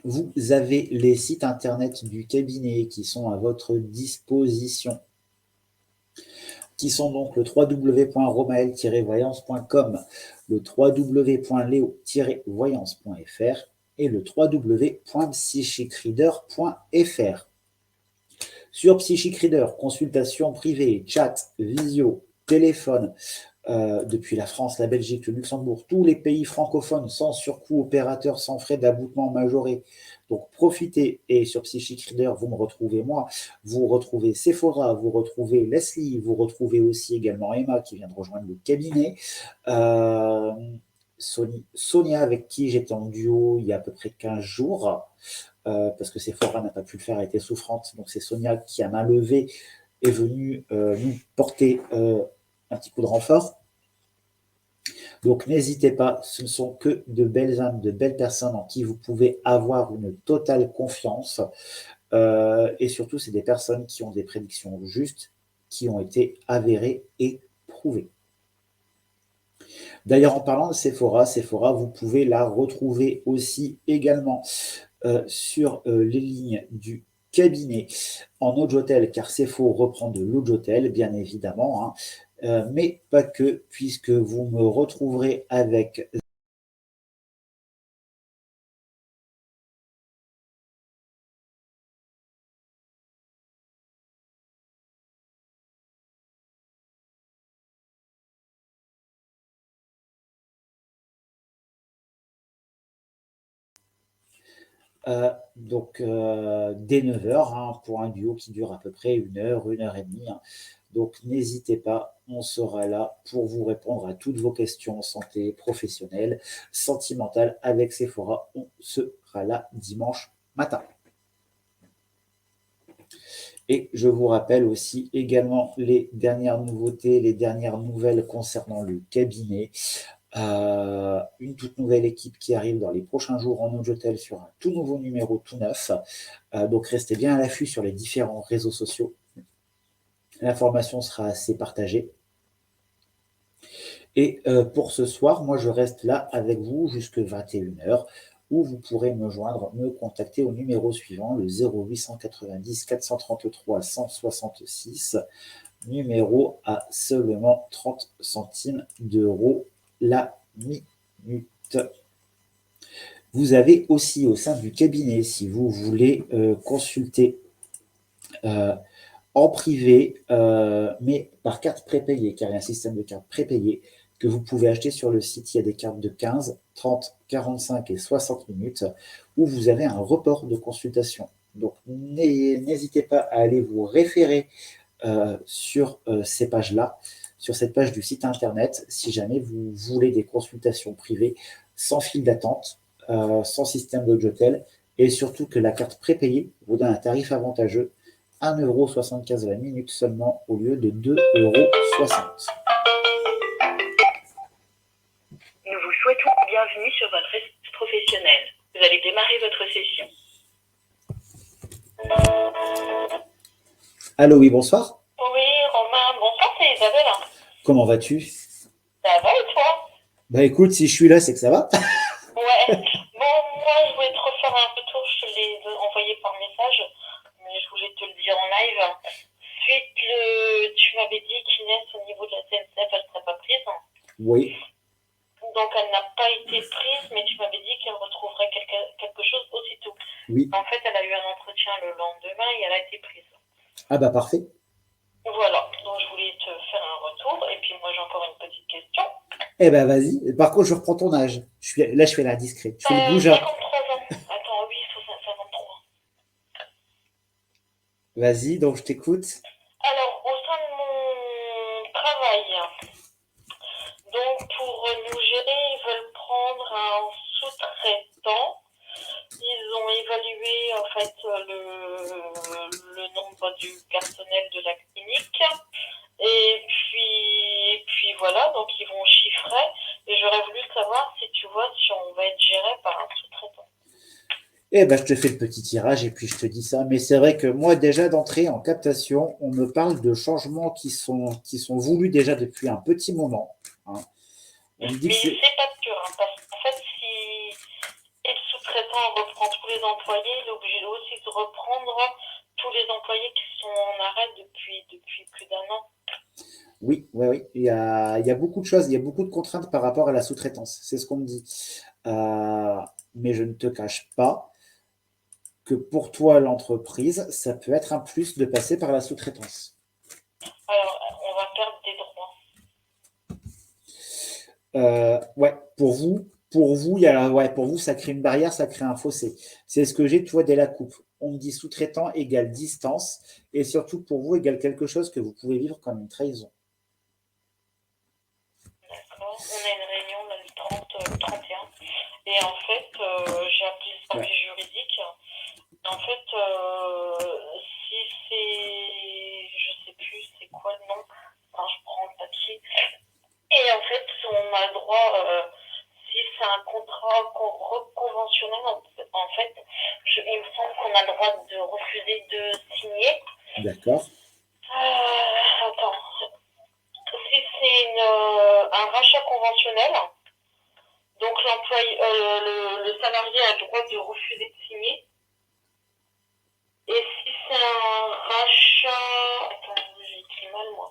Vous avez les sites internet du cabinet qui sont à votre disposition, qui sont donc le www.romael-voyance.com, le www.leo-voyance.fr et le www.psychicreader.fr. Sur Psychic Reader, consultation privée, chat, visio, téléphone, depuis la France, la Belgique, le Luxembourg, tous les pays francophones, sans surcoût opérateur, sans frais d'aboutement majoré. Donc profitez, et sur Psychic Reader, vous me retrouvez moi, vous retrouvez Sephora, vous retrouvez Leslie, vous retrouvez aussi également Emma qui vient de rejoindre le cabinet, Sonia avec qui j'étais en duo il y a à peu près 15 jours, parce que Sephora n'a pas pu le faire, elle était souffrante, donc c'est Sonia qui à main levée est venue nous porter un petit coup de renfort. Donc n'hésitez pas, ce ne sont que de belles âmes, de belles personnes en qui vous pouvez avoir une totale confiance. Et surtout, c'est des personnes qui ont des prédictions justes, qui ont été avérées et prouvées. D'ailleurs, en parlant de Sephora, vous pouvez la retrouver aussi également sur les lignes du cabinet en Audiotel, car Sepho reprend de l'Audiotel, bien évidemment, hein, mais pas que, puisque vous me retrouverez avec dès 9 h hein, pour un duo qui dure à peu près 1 heure et demie. Hein. Donc, n'hésitez pas, on sera là pour vous répondre à toutes vos questions santé, professionnelle, sentimentale avec Sephora. On sera là dimanche matin. Et je vous rappelle aussi également les dernières nouveautés, les dernières nouvelles concernant le cabinet. Une toute nouvelle équipe qui arrive dans les prochains jours en Nojotel sur un tout nouveau numéro tout neuf. Donc restez bien à l'affût sur les différents réseaux sociaux. L'information sera assez partagée. Et pour ce soir, moi je reste là avec vous jusqu'à 21h où vous pourrez me joindre, me contacter au numéro suivant, le 0890 433 166, numéro à seulement 30 centimes d'euros la minute. Vous avez aussi au sein du cabinet, si vous voulez consulter en privé, mais par carte prépayée, car il y a un système de carte prépayée que vous pouvez acheter sur le site. Il y a des cartes de 15, 30, 45 et 60 minutes où vous avez un report de consultation. Donc, n'hésitez pas à aller vous référer sur ces pages-là, sur cette page du site internet, si jamais vous voulez des consultations privées sans fil d'attente, sans système d'Hôtel, et surtout que la carte prépayée vous donne un tarif avantageux, 1,75 € la minute seulement au lieu de 2,60 €. Nous vous souhaitons la bienvenue sur votre espace professionnel. Vous allez démarrer votre session. Allô, oui, bonsoir. Oui, Romain, bonsoir, c'est Isabelle. Comment vas-tu? Ça va et toi? Bah écoute, si je suis là, c'est que ça va. Ouais. Bon, moi, je voulais te refaire un retour. Je te l'ai envoyé par message, mais je voulais te le dire en live. Suite, tu m'avais dit qu'Inès, au niveau de la CNCF, elle ne serait pas prise. Oui. Donc, elle n'a pas été prise, mais tu m'avais dit qu'elle retrouverait quelque chose aussitôt. Oui. En fait, elle a eu un entretien le lendemain et elle a été prise. Ah bah parfait. Voilà, donc je voulais te faire un retour. Et puis moi, j'ai encore une petite question. Eh ben vas-y. Par contre, je reprends ton âge. Là, je fais la discrète. Je fais le goujat. 53 ans. Attends, oui, 53. Vas-y, donc je t'écoute. Alors, au sein de mon travail, donc pour nous gérer, ils veulent prendre un sous-traitant. Ils ont évalué en fait le nombre du personnel de la clinique. Et puis voilà, donc ils vont chiffrer. Et j'aurais voulu savoir si tu vois si on va être géré par un sous-traitant. Eh ben, je te fais le petit tirage et puis je te dis ça. Mais c'est vrai que moi, déjà d'entrée en captation, on me parle de changements qui sont voulus déjà depuis un petit moment. Hein. On me dit mais que c'est pas sûr, hein, parce qu'en fait, si le sous-traitant reprend tous les employés, il est obligé aussi de reprendre tous les employés qui sont en arrêt depuis plus d'un an. Oui, oui, oui. Il y a beaucoup de choses, il y a beaucoup de contraintes par rapport à la sous-traitance. C'est ce qu'on me dit. Mais je ne te cache pas que pour toi, l'entreprise, ça peut être un plus de passer par la sous-traitance. Alors, on va perdre des droits. Ouais, pour vous, pour vous, ça crée une barrière, ça crée un fossé. C'est ce que j'ai, tu vois, dès la coupe. On me dit sous-traitant égale distance, et surtout pour vous égale quelque chose que vous pouvez vivre comme une trahison. D'accord. On a une réunion là, le 31. Et en fait, j'ai appelé le service juridique. En fait, si c'est, je sais plus c'est quoi le nom, enfin, je prends le papier. Et en fait, on a le droit, si c'est un contrat conventionnel, en fait, il me semble qu'on a le droit de refuser de signer. D'accord. Attends. Si c'est un rachat conventionnel, donc le salarié a le droit de refuser de signer. Et si c'est un rachat... Attends, j'ai écrit mal moi.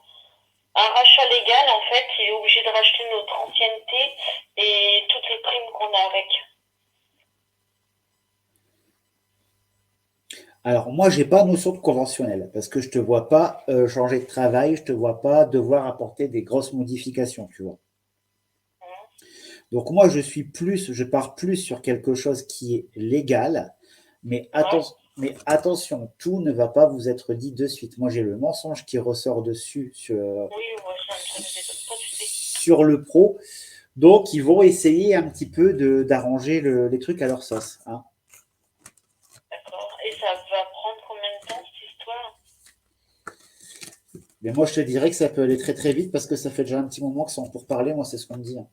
Un rachat légal, en fait, il est obligé de racheter notre ancienneté et toutes les primes qu'on a avec. Alors, moi, j'ai pas notion de conventionnel, parce que je te vois pas changer de travail, je te vois pas devoir apporter des grosses modifications, tu vois. Donc, moi, je pars plus sur quelque chose qui est légal, mais Mais attention, tout ne va pas vous être dit de suite. Moi, j'ai le mensonge qui ressort dessus Oui, moi, ça ne me détonne pas du tout. sur le pro. Donc, ils vont essayer un petit peu d'arranger les trucs à leur sauce. Hein. D'accord. Et ça va prendre combien de temps, cette histoire? Mais moi, je te dirais que ça peut aller très très vite parce que ça fait déjà un petit moment que c'est en pourparlers. Moi, c'est ce qu'on me dit. Hein.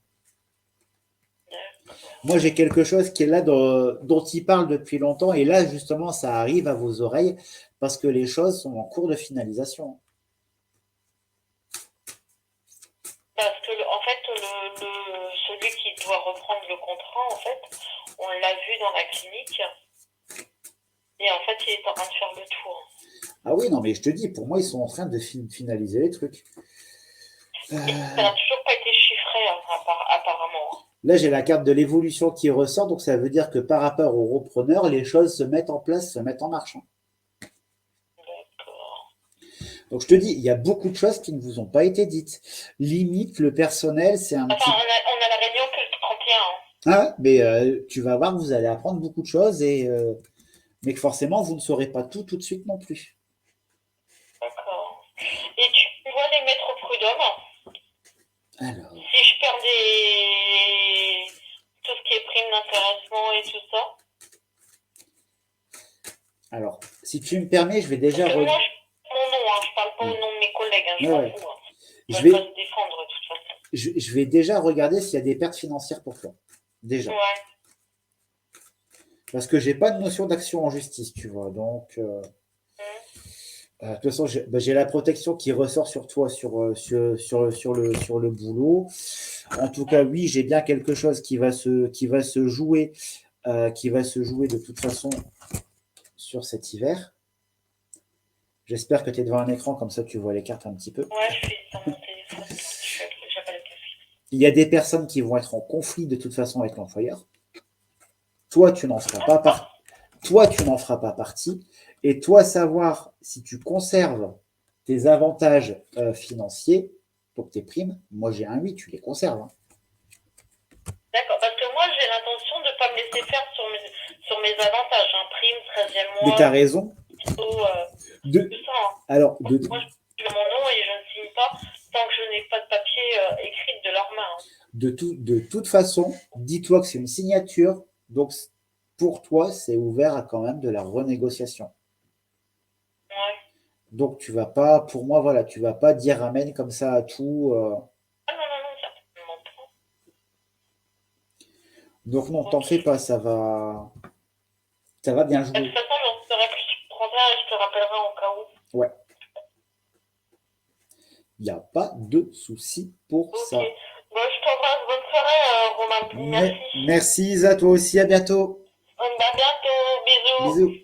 D'accord. Moi, j'ai quelque chose qui est là dont ils parlent depuis longtemps. Et là, justement, ça arrive à vos oreilles parce que les choses sont en cours de finalisation. Parce que, en fait, celui qui doit reprendre le contrat, en fait, on l'a vu dans la clinique. Et en fait, il est en train de faire le tour. Ah oui, non, mais je te dis, pour moi, ils sont en train de finaliser les trucs. Ça n'a toujours pas été chiffré, apparemment. Là, j'ai la carte de l'évolution qui ressort, donc ça veut dire que par rapport au repreneur, les choses se mettent en place, se mettent en marche. Hein. D'accord. Donc je te dis, il y a beaucoup de choses qui ne vous ont pas été dites. Limite, le personnel, c'est un Enfin, petit... on a la réunion que le 31. Hein. Ah, mais tu vas voir que vous allez apprendre beaucoup de choses, mais que forcément, vous ne saurez pas tout de suite non plus. D'accord. Et tu vois les maîtres prud'hommes? Alors, Si je perds tout ce qui est prime d'intéressement et tout ça. alors, si tu me permets, je vais déjà... Parce que moi, mon nom, hein, je parle pas au nom de mes collègues, hein, je m'en fous. Hein. Je vais vais... pas se défendre de toute façon. Je vais déjà regarder s'il y a des pertes financières pour toi. Déjà. Ouais. Parce que j'ai pas de notion d'action en justice, tu vois. Donc, de toute façon, j'ai la protection qui ressort sur toi, sur le boulot. En tout cas, oui, j'ai bien quelque chose qui va se jouer de toute façon sur cet hiver. J'espère que tu es devant un écran, comme ça tu vois les cartes un petit peu. Ouais, je suis dans mon téléphone. J'appelle le café. Il y a des personnes qui vont être en conflit de toute façon avec l'employeur. Toi, tu n'en feras pas partie. Toi, tu n'en feras pas partie. Et toi, savoir si tu conserves tes avantages financiers, donc tes primes, moi j'ai un oui, tu les conserves. Hein. D'accord, parce que moi j'ai l'intention de ne pas me laisser faire sur mes avantages, hein, prime, 13e mois. Mais tu as raison. Tout ça. Hein. Alors, moi, je mets mon nom et je ne signe pas tant que je n'ai pas de papier écrit de leurs mains. Hein. De toute façon, dis-toi que c'est une signature, donc pour toi, c'est ouvert à quand même de la renégociation. Ouais. Donc tu vas pas, pour moi, voilà, tu vas pas dire amen comme ça à tout. Ah non, certainement pas. Donc non, t'en fais pas, ça va bien jouer. De toute façon, j'en serai plus prendrai et je te rappellerai en cas où. Ouais. Il n'y a pas de souci pour ça. Bon, je t'embrasse. Bonne soirée, Romain. Merci. Merci Isa, toi aussi. À bientôt. À bientôt. Bisous.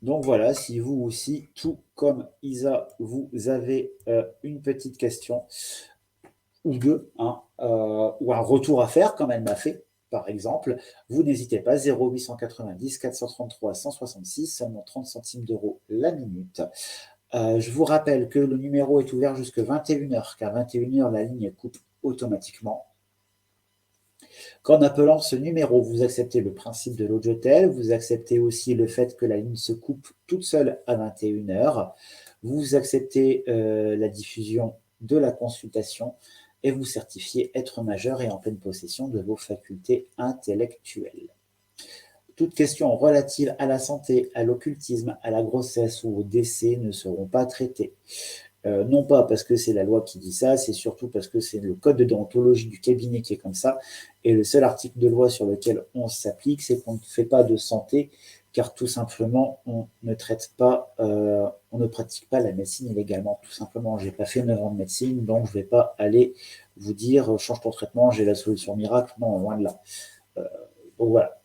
Donc voilà, si vous aussi, tout comme Isa, vous avez une petite question ou deux, hein, ou un retour à faire, comme elle m'a fait, par exemple, vous n'hésitez pas, 0890 433 166, seulement 30 centimes d'euros la minute. Je vous rappelle que le numéro est ouvert jusqu'à 21h, car 21h, la ligne coupe automatiquement. Qu'en appelant ce numéro, vous acceptez le principe de l'Audiotel, vous acceptez aussi le fait que la ligne se coupe toute seule à 21h, vous acceptez la diffusion de la consultation et vous certifiez être majeur et en pleine possession de vos facultés intellectuelles. Toutes questions relatives à la santé, à l'occultisme, à la grossesse ou au décès ne seront pas traitées. Non pas parce que c'est la loi qui dit ça, c'est surtout parce que c'est le code de déontologie du cabinet qui est comme ça. Et le seul article de loi sur lequel on s'applique, c'est qu'on ne fait pas de santé, car tout simplement, on ne pratique pas la médecine illégalement. Tout simplement, j'ai pas fait 9 ans de médecine, donc je vais pas aller vous dire change ton traitement, j'ai la solution miracle. Non, loin de là. Donc voilà.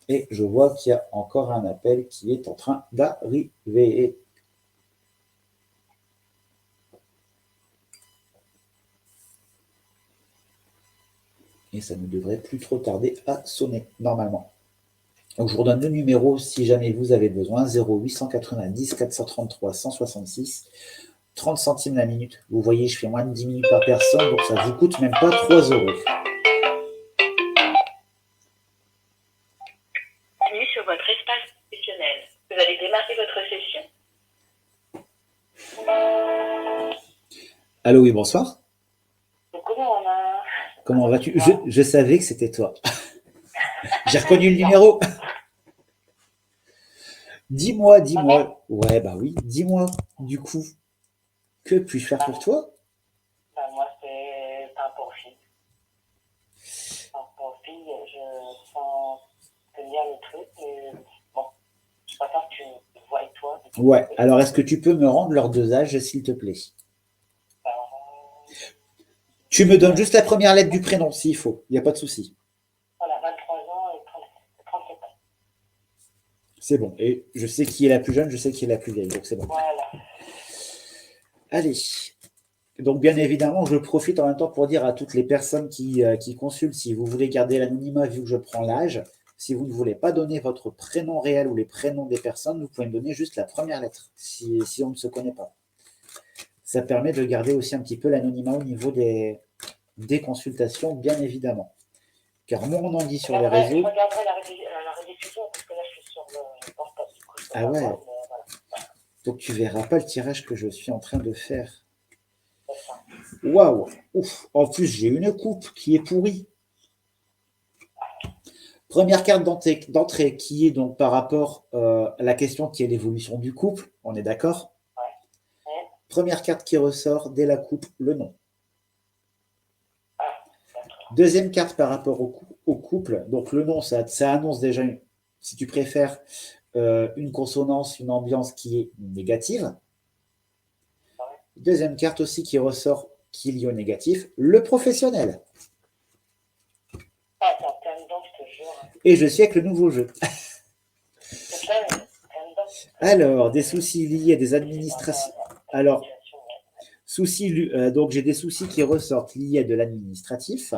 Et je vois qu'il y a encore un appel qui est en train d'arriver. Et ça ne devrait plus trop tarder à sonner, normalement. Donc je vous redonne le numéro si jamais vous avez besoin, 0890 433 166, 30 centimes la minute. Vous voyez, je fais moins de 10 minutes par personne, donc ça ne vous coûte même pas 3 euros. Allô, oui, bonsoir. Donc, comment on a... Comment vas-tu? Je savais que c'était toi. J'ai reconnu le numéro. Dis-moi, dis-moi. Ouais, bah oui, dis-moi, du coup, que puis-je faire pour toi? Ben, moi, c'est un profil. Un profil, je sens tenir le truc. Et, bon, je préfère que tu vois toi. Ouais, alors est-ce que tu peux me rendre leur dosage, s'il te plaît? Tu me donnes juste la première lettre du prénom, s'il faut. Il n'y a pas de souci. Voilà, 23 ans et 37 ans. C'est bon. Et je sais qui est la plus jeune, je sais qui est la plus vieille, donc c'est bon. Voilà. Allez. Donc, bien évidemment, je profite en même temps pour dire à toutes les personnes qui consultent, si vous voulez garder l'anonymat vu que je prends l'âge, si vous ne voulez pas donner votre prénom réel ou les prénoms des personnes, vous pouvez me donner juste la première lettre, si on ne se connaît pas. Ça permet de garder aussi un petit peu l'anonymat au niveau des consultations, bien évidemment. Car moins on en dit sur les réseaux... Je regarderai la rediffusion parce que là, je suis sur le portable. Du coup, Ah ouais. voilà. Donc, tu verras pas le tirage que je suis en train de faire. Waouh! Ouf! En plus, j'ai une coupe qui est pourrie. Première carte d'entrée qui est donc par rapport à la question qui est l'évolution du couple. On est d'accord? Ouais. Première carte qui ressort dès la coupe, le nom. Deuxième carte par rapport au couple. Donc le nom, ça annonce déjà, si tu préfères, une consonance, une ambiance qui est négative. Deuxième carte aussi qui ressort qui est liée au négatif, le professionnel. Ah, t'as plein dedans, je te jure. Et je suis avec le nouveau jeu. Alors, des soucis liés à des administrations. Alors, donc j'ai des soucis qui ressortent liés à de l'administratif,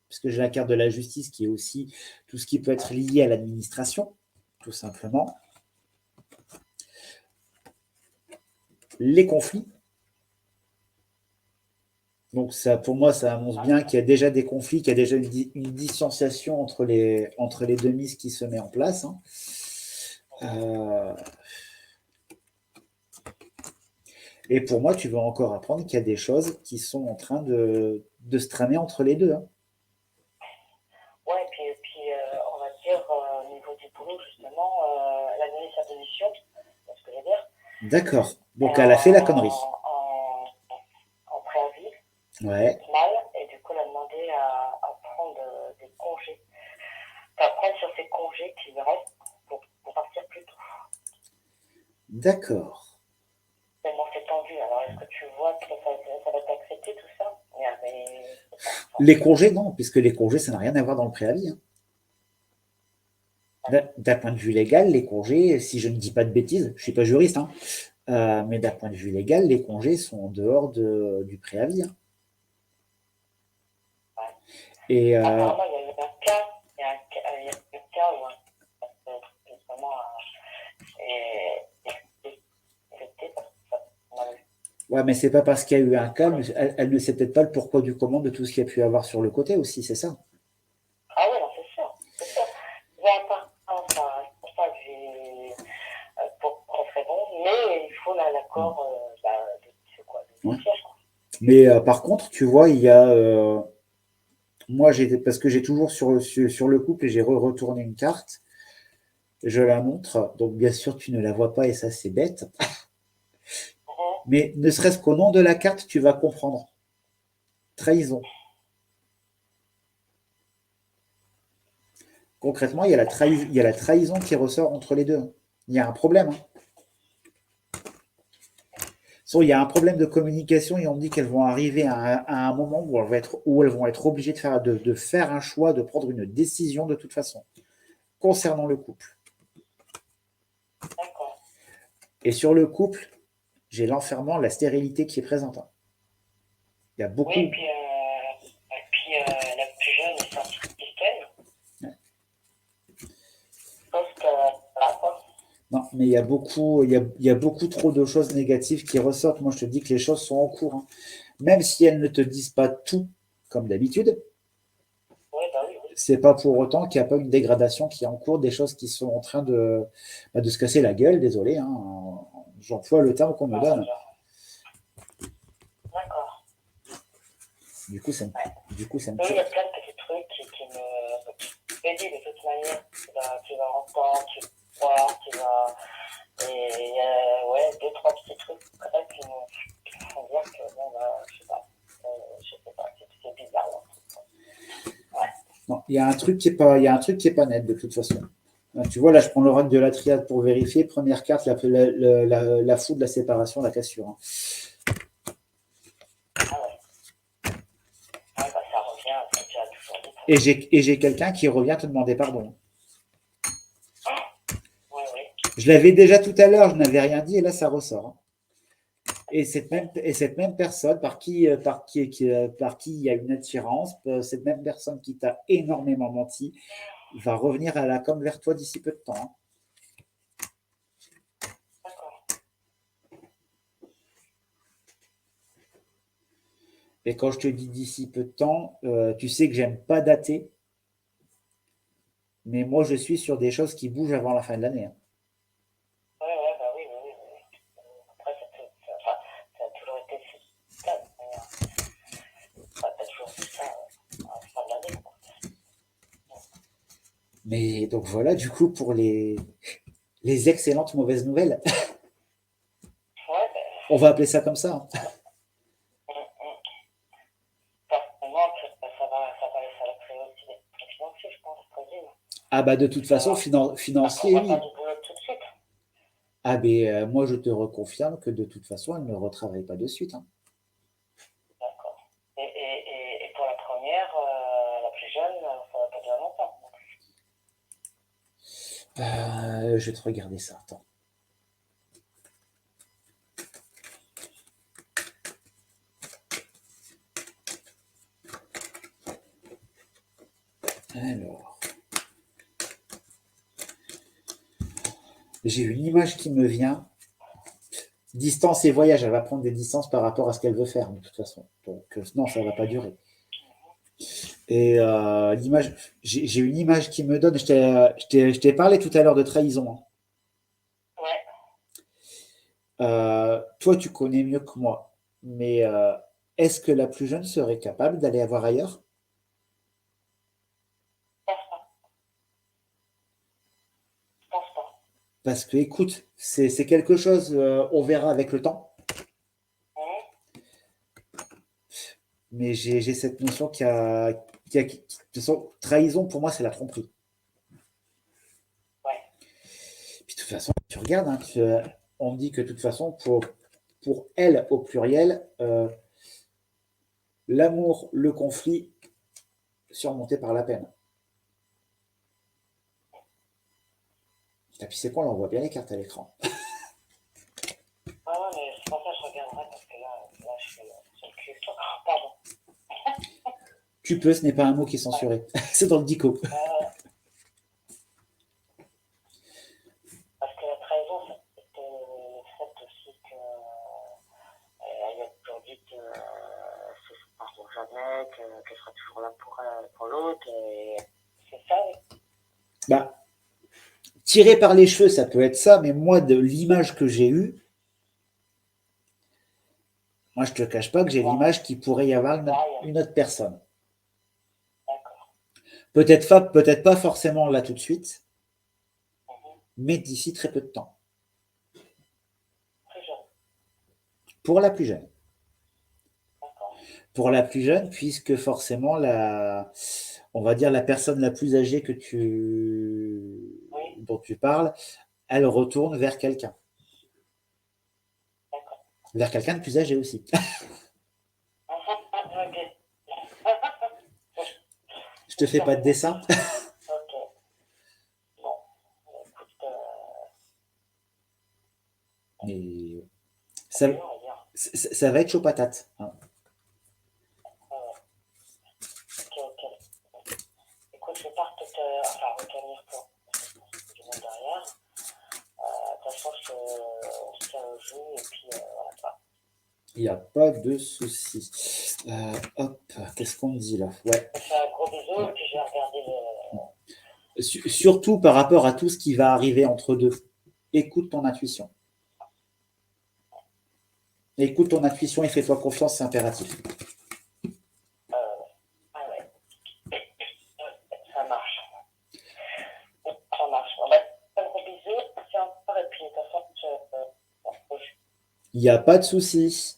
puisque j'ai la carte de la justice qui est aussi tout ce qui peut être lié à l'administration, tout simplement. Les conflits. Donc ça, pour moi, ça annonce bien qu'il y a déjà des conflits, qu'il y a déjà une distanciation entre les deux mises qui se met en place. Et pour moi, tu vas encore apprendre qu'il y a des choses qui sont en train de se tramer entre les deux. Ouais, et puis on va dire, au niveau du boulot, justement, elle a donné sa démission, c'est ce que je veux dire. D'accord. Donc elle a fait la connerie. En préavis. Ouais. Mal, et du coup, elle a demandé à prendre des congés. À prendre sur ses congés qui lui restent pour partir plus tôt. D'accord. Tellement c'est tendu. Alors, est-ce que tu vois que ça va t'accepter tout ça? Les congés, non, puisque les congés, ça n'a rien à voir dans le préavis. D'un point de vue légal, les congés, si je ne dis pas de bêtises, je ne suis pas juriste, mais d'un point de vue légal, les congés sont en dehors du préavis. Et apparemment, il y a eu un cas où vraiment ouais, mais c'est pas parce qu'il y a eu un cas, elle ne sait peut-être pas le pourquoi du comment de tout ce qu'il y a pu avoir sur le côté aussi, c'est ça? Ah ouais, non, c'est sûr. C'est sûr. C'est pour ça que j'ai pour rentrer bon, mais il faut l'accord de siège. Mais par contre, tu vois, il y a moi, parce que j'ai toujours sur le couple et j'ai retourné une carte, je la montre, donc bien sûr tu ne la vois pas et ça c'est bête. Mais ne serait-ce qu'au nom de la carte, tu vas comprendre. Trahison. Concrètement, il y a la trahison qui ressort entre les deux. Il y a un problème. Il y a un problème de communication et on me dit qu'elles vont arriver à un moment où elles vont être obligées de faire un choix, de prendre une décision de toute façon, concernant le couple. D'accord. Et sur le couple, j'ai l'enfermement, la stérilité qui est présente. Il y a beaucoup... Oui, et puis la plus jeune est sortie du système. Ouais. Parce que, voilà, quoi. Non, mais il y a beaucoup trop de choses négatives qui ressortent. Moi, je te dis que les choses sont en cours. Même si elles ne te disent pas tout, comme d'habitude, oui. C'est pas pour autant qu'il n'y a pas une dégradation qui est en cours, des choses qui sont en train de se casser la gueule, désolé. J'emploie le terme qu'on me donne. D'accord. Du coup, ça me Oui, il y a tue. plein de petits trucs qui me. Je l'ai dit de toute manière, tu vas entendre, tu vas voir, tu vas. Et il y a ouais, deux, trois petits trucs quand même qui me font dire que bon, bah, je sais pas, c'est bizarre. Ouais. Non, il y a un truc qui est pas net de toute façon. Tu vois, là, je prends le rock de la triade pour vérifier. Première carte, la foudre, la séparation, la cassure. Hein. Ah ouais. Ah bah ça revient, c'est déjà toujours dit. Et j'ai quelqu'un qui revient te demander pardon. Oui, oui. Je l'avais déjà tout à l'heure, je n'avais rien dit, et là, ça ressort. Hein. Et cette même personne par qui il y a une attirance, cette même personne qui t'a énormément menti, va revenir à la com vers toi d'ici peu de temps. Hein. D'accord. Et quand je te dis d'ici peu de temps, tu sais que j'aime pas dater, mais moi je suis sur des choses qui bougent avant la fin de l'année. Hein. Ouais, bah oui, oui, oui, oui. Après, ça a toujours été ça. T'as toujours vu ça à la fin de l'année, quoi. Mais donc voilà, du coup, pour les excellentes mauvaises nouvelles, Ouais, ben, on va appeler ça comme ça. Hein. forcément, ça va créer aussi des problèmes financiers, je pense, pour lui. Ah bah de toute façon, financier, On va pas oui. du boulot tout de suite. Ah ben moi je te reconfirme que de toute façon, elle ne retravaille pas de suite. Hein. D'accord. Et pour la première, la plus jeune, ça va pas durer longtemps. Je vais te regarder ça. Attends. Alors, j'ai une image qui me vient. Distance et voyage, elle va prendre des distances par rapport à ce qu'elle veut faire, de toute façon. Donc, non, ça ne va pas durer. Et l'image, j'ai une image qui me donne. Je t'ai parlé tout à l'heure de trahison. Hein. Ouais. Toi, tu connais mieux que moi. Mais est-ce que la plus jeune serait capable d'aller voir ailleurs? Je pense pas. Parce que, écoute, c'est quelque chose, on verra avec le temps. Mais j'ai cette notion de toute façon, trahison, pour moi, c'est la tromperie. Ouais. Puis de toute façon, tu regardes, hein, on me dit que de toute façon, pour elle, au pluriel, l'amour, le conflit, surmonté par la peine. Et puis c'est quoi, on voit bien les cartes à l'écran. Ah ouais, mais c'est pour ça que je regarderai, parce que là je suis sur le cul. Oh, pardon. Tu peux, ce n'est pas un mot qui est censuré. C'est dans le dico. Parce que la trahison, c'est le fait aussi que elle a toujours dit que ce ne partiront jamais, qu'elle sera toujours là pour l'autre, et c'est ça. Bah, tiré par les cheveux, ça peut être ça, mais moi, de l'image que j'ai eue, moi, je te cache pas que j'ai l'image qu'il pourrait y avoir une autre personne. Peut-être pas forcément là tout de suite, mais d'ici très peu de temps. Pour la plus jeune. Pour la plus jeune, puisque forcément, on va dire la personne la plus âgée dont tu parles, elle retourne vers quelqu'un. Vers quelqu'un de plus âgé aussi. Je te fais pas de dessin. Mais ça va être chaud patate. Hein. Écoute, je vais pas retenir pour du monde derrière. De toute façon, on se tient au jeu et puis voilà. Il n'y a pas de souci. Hop, qu'est-ce qu'on me dit là? Ouais. Je fais un gros bisou et puis je vais regarder le. Surtout par rapport à tout ce qui va arriver entre deux. Écoute ton intuition. Écoute ton intuition et fais-toi confiance, c'est impératif. Il n'y a pas de souci.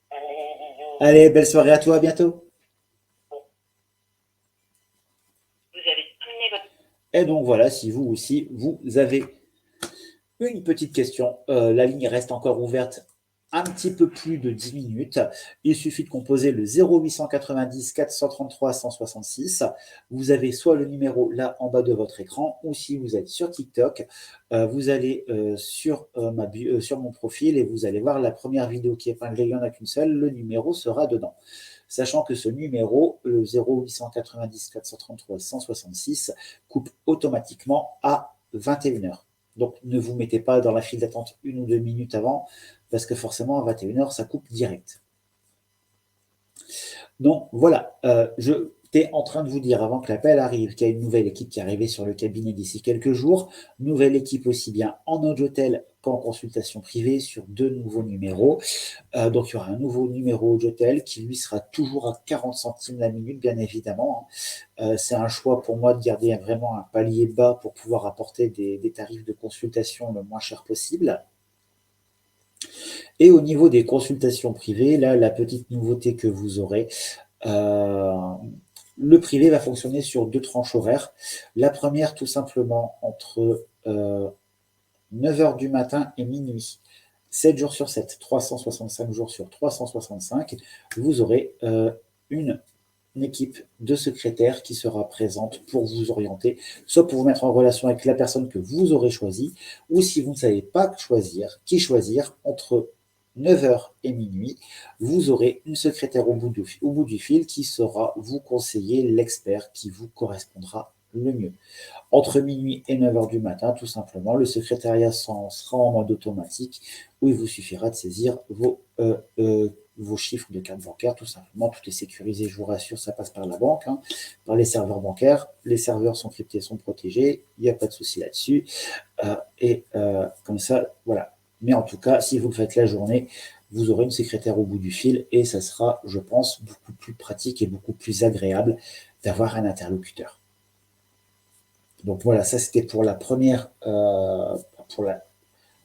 Allez, bisous. Allez, belle soirée à toi, à bientôt. Vous avez terminé votre... Et donc voilà, si vous aussi, vous avez une petite question. La ligne reste encore ouverte un petit peu plus de 10 minutes. Il suffit de composer le 0890 433 166. Vous avez soit le numéro là en bas de votre écran, ou si vous êtes sur TikTok, vous allez sur mon profil et vous allez voir la première vidéo qui est épinglée, il n'y en a qu'une seule, le numéro sera dedans. Sachant que ce numéro, le 0890 433 166, coupe automatiquement à 21h. Donc, ne vous mettez pas dans la file d'attente 1 ou 2 minutes avant, parce que forcément, à 21h, ça coupe direct. Donc, voilà, j'étais en train de vous dire, avant que l'appel arrive, qu'il y a une nouvelle équipe qui est arrivée sur le cabinet d'ici quelques jours. Nouvelle équipe aussi bien en audiotel qu'en consultation privée sur 2 nouveaux numéros. Donc, il y aura un nouveau numéro audiotel qui, lui, sera toujours à 40 centimes la minute, bien évidemment. C'est un choix pour moi de garder vraiment un palier bas pour pouvoir apporter des tarifs de consultation le moins cher possible. Et au niveau des consultations privées, là, la petite nouveauté que vous aurez, le privé va fonctionner sur 2 tranches horaires. La première, tout simplement, entre 9h du matin et minuit. 7 jours sur 7, 365 jours sur 365, vous aurez une équipe de secrétaires qui sera présente pour vous orienter, soit pour vous mettre en relation avec la personne que vous aurez choisie, ou si vous ne savez pas qui choisir, entre 9h et minuit, vous aurez une secrétaire au bout du fil qui saura vous conseiller l'expert qui vous correspondra le mieux. Entre minuit et 9h du matin, tout simplement, le secrétariat sera en mode automatique où il vous suffira de saisir vos chiffres de carte bancaire, tout simplement. Tout est sécurisé, je vous rassure, ça passe par la banque, par les serveurs bancaires. Les serveurs sont cryptés, sont protégés, il n'y a pas de souci là-dessus. Comme ça, voilà. Mais en tout cas, si vous le faites la journée, vous aurez une secrétaire au bout du fil et ça sera, je pense, beaucoup plus pratique et beaucoup plus agréable d'avoir un interlocuteur. Donc voilà, ça c'était pour la première, on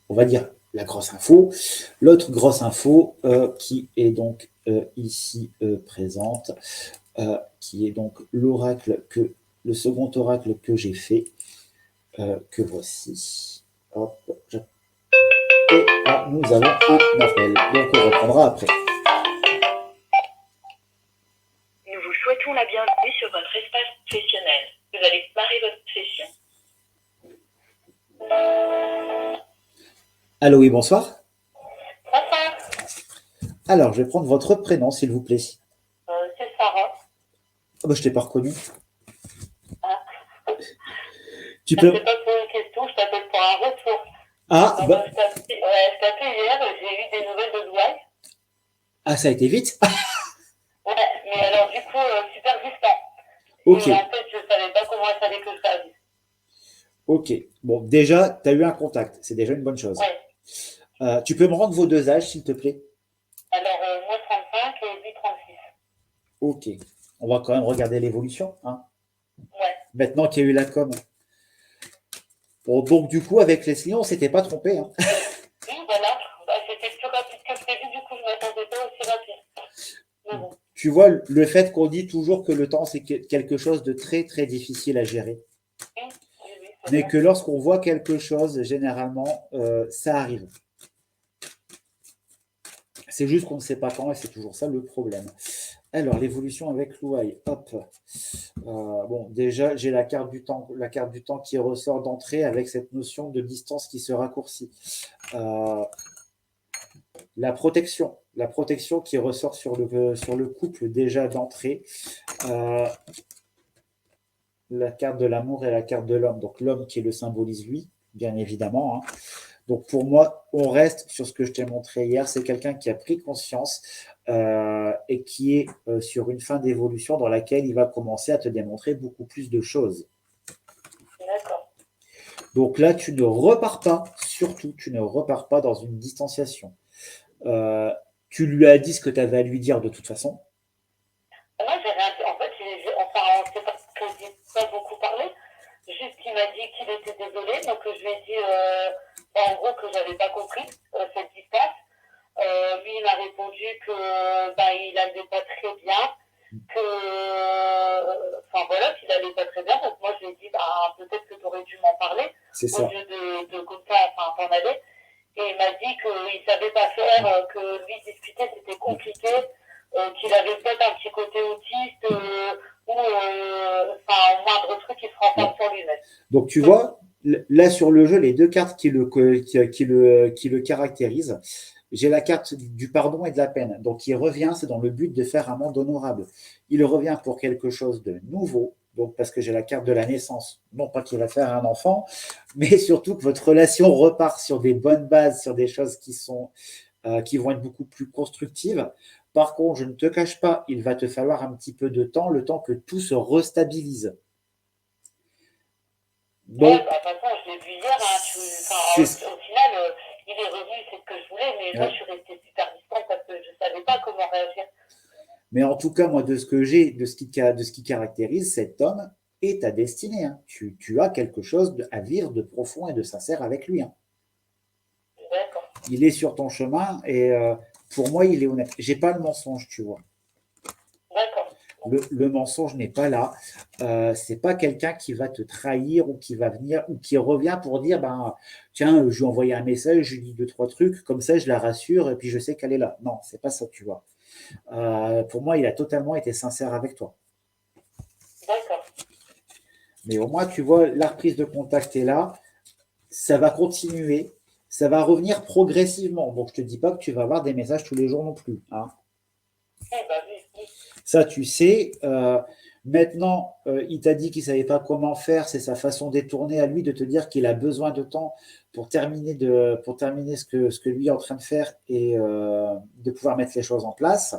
va dire, la grosse info. L'autre grosse info qui est donc ici présente, qui est donc le second oracle que j'ai fait, que voici. Hop, et là, nous avons un appel. Donc on reprendra après. Nous vous souhaitons la bienvenue sur votre espace professionnel. Vous allez démarrer votre session. Allô, oui, bonsoir. Bonsoir, Alors, je vais prendre votre prénom, s'il vous plaît. c'est Sarah. Ah bah, je t'ai pas reconnu. Ah. Tu Je peux... ne sais pas pour une question, je t'appelle pour un retour. Ah, Donc, bah... je t'appelle hier, j'ai eu des nouvelles de Dubaï. ah, ça a été vite. Ouais, mais alors du coup, super distant. Ok. Et en fait, je ne savais pas comment il fallait que je fasse. Ok. Bon, déjà, tu as eu un contact. C'est déjà une bonne chose. Ouais. Tu peux me rendre vos 2 âges, s'il te plaît? Alors, moi 35 et lui 36. Ok. On va quand même regarder l'évolution. Ouais. Maintenant qu'il y a eu la com. Bon, donc, du coup, avec Leslie, on ne s'était pas trompé. Oui, voilà. Bah, c'était plus rapide que prévu, du coup, je ne m'attendais pas aussi rapide. Mais bon. Tu vois, le fait qu'on dit toujours que le temps, c'est quelque chose de très, très difficile à gérer. Oui, Mais que lorsqu'on voit quelque chose, généralement, ça arrive. C'est juste qu'on ne sait pas quand et c'est toujours ça le problème. Alors, l'évolution avec l'ouaille. Hop. Bon, déjà, j'ai la carte du temps qui ressort d'entrée avec cette notion de distance qui se raccourcit. La protection qui ressort sur le couple déjà d'entrée. La carte de l'amour et la carte de l'homme. Donc, l'homme qui le symbolise lui, bien évidemment. Donc, pour moi, on reste sur ce que je t'ai montré hier. C'est quelqu'un qui a pris conscience et qui est sur une fin d'évolution dans laquelle il va commencer à te démontrer beaucoup plus de choses. D'accord. Donc là, tu ne repars pas, surtout, tu ne repars pas dans une distanciation. Tu lui as dit ce que tu avais à lui dire de toute façon. Moi, j'ai rien dit. En fait, on ne s'est pas beaucoup parlé. Juste, il m'a dit qu'il était désolé. Donc, je lui ai dit, en gros, que je n'avais pas compris cette distance. dit que il allait pas très bien, qu'il allait pas très bien. Donc moi je lui ai dit peut-être que tu aurais dû m'en parler C'est au ça. lieu de comme ça, t'en aller. Et il m'a dit qu'il savait pas faire, que lui discuter c'était compliqué, qu'il avait peut-être un petit côté autiste ou au moindre truc il se renferme sur lui-même. Donc tu vois, là sur le jeu, les deux cartes qui le caractérisent, j'ai la carte du pardon et de la peine. Donc il revient, c'est dans le but de faire un monde honorable. Il revient pour quelque chose de nouveau, donc parce que j'ai la carte de la naissance, non pas qu'il va faire un enfant, mais surtout que votre relation repart sur des bonnes bases, sur des choses qui vont être beaucoup plus constructives. Par contre, je ne te cache pas, il va te falloir un petit peu de temps, le temps que tout se restabilise. Donc, Ouais, de toute façon, je l'ai vu hier, au final, il est revenu, c'est ce que je voulais, mais moi je suis restée super distante parce que je savais pas comment réagir. Mais en tout cas, moi, de ce que j'ai, de ce qui caractérise cet homme et ta destinée. Hein. Tu as quelque chose à vivre de profond et de sincère avec lui. Hein. D'accord. Il est sur ton chemin et pour moi, il est honnête. J'ai pas le mensonge, tu vois. D'accord. Le mensonge n'est pas là. C'est pas quelqu'un qui va te trahir ou qui va venir ou qui revient pour dire tiens, je lui ai envoyé un message, je lui dis 2-3 trucs, comme ça je la rassure et puis je sais qu'elle est là. Non, c'est pas ça, tu vois. Pour moi, il a totalement été sincère avec toi. D'accord. Mais au moins, tu vois, la reprise de contact est là. Ça va continuer. Ça va revenir progressivement. Donc, je ne te dis pas que tu vas avoir des messages tous les jours non plus. Hein. Oui. Ça, tu sais. Maintenant, il t'a dit qu'il ne savait pas comment faire. C'est sa façon détournée à lui de te dire qu'il a besoin de temps pour terminer ce que lui est en train de faire et de pouvoir mettre les choses en place.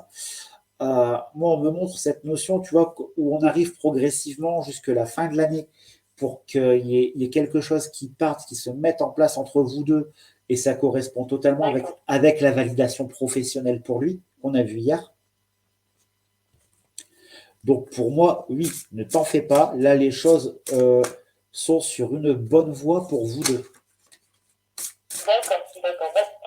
Moi, on me montre cette notion, tu vois, où on arrive progressivement jusqu'à la fin de l'année pour qu'il y ait quelque chose qui parte, qui se mette en place entre vous deux, et ça correspond totalement avec la validation professionnelle pour lui, qu'on a vu hier. Donc pour moi, oui, ne t'en fais pas. Là, les choses sont sur une bonne voie pour vous deux. D'accord, ça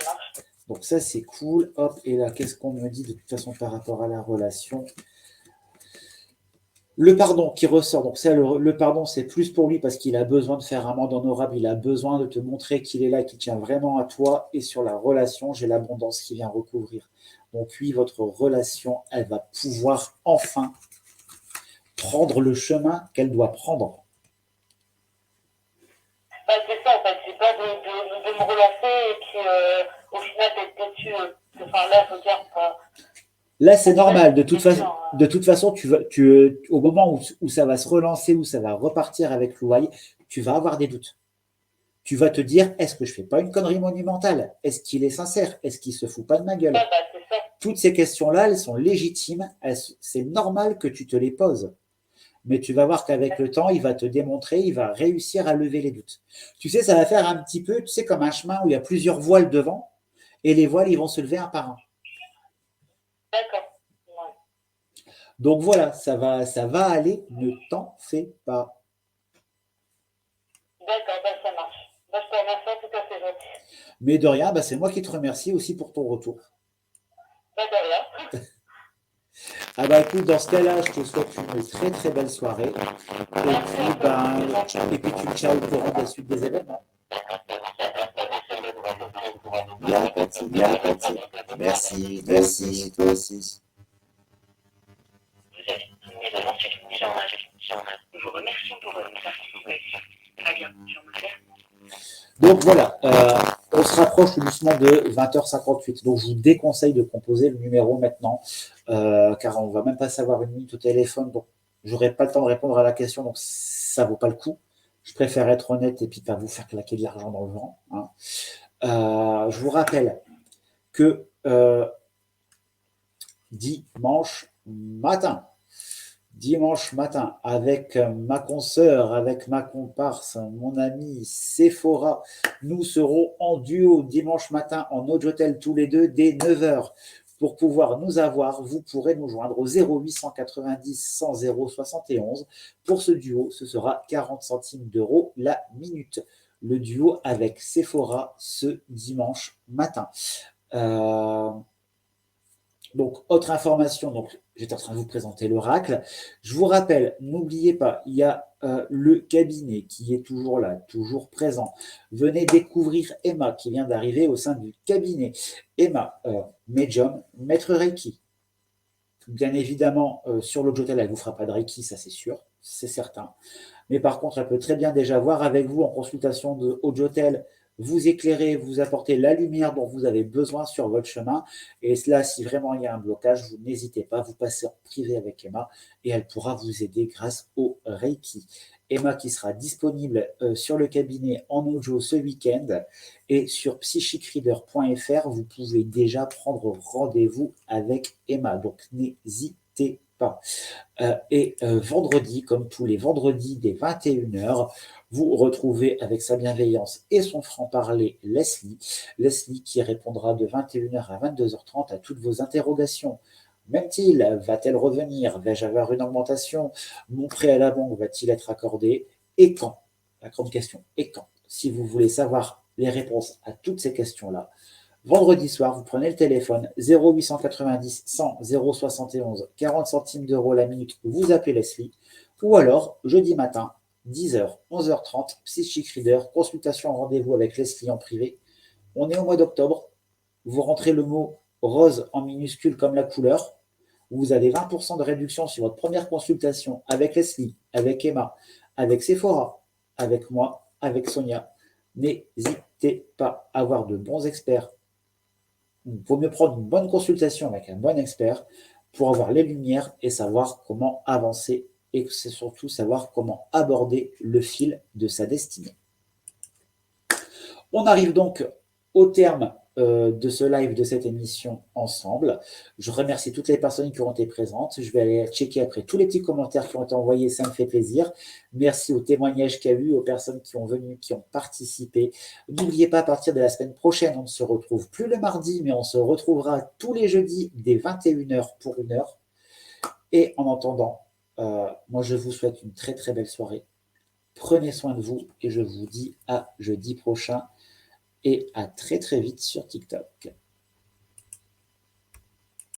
marche. Donc ça, c'est cool. Hop, et là, qu'est-ce qu'on me dit de toute façon par rapport à la relation ? Le pardon qui ressort, donc ça, le pardon, c'est plus pour lui parce qu'il a besoin de faire un monde honorable, il a besoin de te montrer qu'il est là, qu'il tient vraiment à toi. Et sur la relation, j'ai l'abondance qui vient recouvrir. Donc oui, votre relation, elle va pouvoir enfin prendre le chemin qu'elle doit prendre. C'est ça, en fait, c'est pas de me relancer et puis au final d'être déçu. Là, je veux dire, là, c'est normal. De toute façon, au moment où ça va se relancer, où ça va repartir avec l'ouaille, tu vas avoir des doutes. Tu vas te dire, est-ce que je fais pas une connerie monumentale? Est-ce qu'il est sincère? Est-ce qu'il se fout pas de ma gueule? C'est ça. Toutes ces questions-là, elles sont légitimes. C'est normal que tu te les poses. Mais tu vas voir qu'avec le temps, il va te démontrer, il va réussir à lever les doutes. Tu sais, ça va faire un petit peu, tu sais, comme un chemin où il y a plusieurs voiles devant, et les voiles, ils vont se lever un par un. D'accord. Ouais. Donc voilà, ça va aller, ne t'en fais pas. D'accord, ça marche. Je te remercie, en tout cas, c'est gentil. Mais de rien, c'est moi qui te remercie aussi pour ton retour. De rien. Écoute, dans ce cas-là, je te souhaite une très très belle soirée. Et puis tu me tiens au courant de la suite des événements. Bien, Patsy. Merci, toi aussi. Je vous remercie pour votre participation. Très bien, je vous remercie. Donc voilà, on se rapproche tout doucement de 20h58. Donc je vous déconseille de composer le numéro maintenant, car on ne va même pas savoir une minute au téléphone. Donc je n'aurai pas le temps de répondre à la question, donc ça ne vaut pas le coup. Je préfère être honnête et puis pas vous faire claquer de l'argent dans le vent. Hein. Je vous rappelle que dimanche matin, avec ma consoeur, avec ma comparse, mon ami Sephora, nous serons en duo dimanche matin en Novotel tous les deux dès 9h. Pour pouvoir nous avoir, vous pourrez nous joindre au 0890 100 071. Pour ce duo, ce sera 40 centimes d'euros la minute. Le duo avec Sephora ce dimanche matin. Donc, autre information, donc j'étais en train de vous présenter l'oracle. Je vous rappelle, n'oubliez pas, il y a le cabinet qui est toujours là, toujours présent. Venez découvrir Emma qui vient d'arriver au sein du cabinet. Emma, médium, maître Reiki. Bien évidemment, sur l'Audiotel, elle ne vous fera pas de Reiki, ça c'est sûr, c'est certain. Mais par contre, elle peut très bien déjà voir avec vous en consultation de Audiotel, vous éclairer, vous apporter la lumière dont vous avez besoin sur votre chemin. Et cela, si vraiment il y a un blocage, vous n'hésitez pas, vous passez en privé avec Emma et elle pourra vous aider grâce au Reiki. Emma qui sera disponible sur le cabinet en audio ce week-end et sur psychicreader.fr, vous pouvez déjà prendre rendez-vous avec Emma. Donc n'hésitez pas. Vendredi, comme tous les vendredis dès 21h, vous retrouvez avec sa bienveillance et son franc-parler Leslie. Leslie qui répondra de 21h à 22h30 à toutes vos interrogations. Même-t-il? Va-t-elle revenir? Vais-je avoir une augmentation? Mon prêt à la banque va-t-il être accordé? Et quand? La grande question, et quand? Si vous voulez savoir les réponses à toutes ces questions-là, vendredi soir, vous prenez le téléphone 0890 100 071, 40 centimes d'euros la minute, vous appelez Leslie. Ou alors, jeudi matin, 10h, 11h30, Psychic Reader, consultation en rendez-vous avec Leslie en privé. On est au mois d'octobre, vous rentrez le mot rose en minuscule comme la couleur. Vous avez 20% de réduction sur votre première consultation avec Leslie, avec Emma, avec Sephora, avec moi, avec Sonia. N'hésitez pas à avoir de bons experts. Il vaut mieux prendre une bonne consultation avec un bon expert pour avoir les lumières et savoir comment avancer et c'est surtout savoir comment aborder le fil de sa destinée. On arrive donc au terme de ce live, de cette émission ensemble. Je remercie toutes les personnes qui ont été présentes. Je vais aller checker après tous les petits commentaires qui ont été envoyés, ça me fait plaisir. Merci aux témoignages qu'il y a eu, aux personnes qui ont venu, qui ont participé. N'oubliez pas, à partir de la semaine prochaine, on ne se retrouve plus le mardi, mais on se retrouvera tous les jeudis dès 21h pour 1 heure. Et en attendant, moi je vous souhaite une très très belle soirée. Prenez soin de vous et je vous dis à jeudi prochain. Et à très très vite sur TikTok.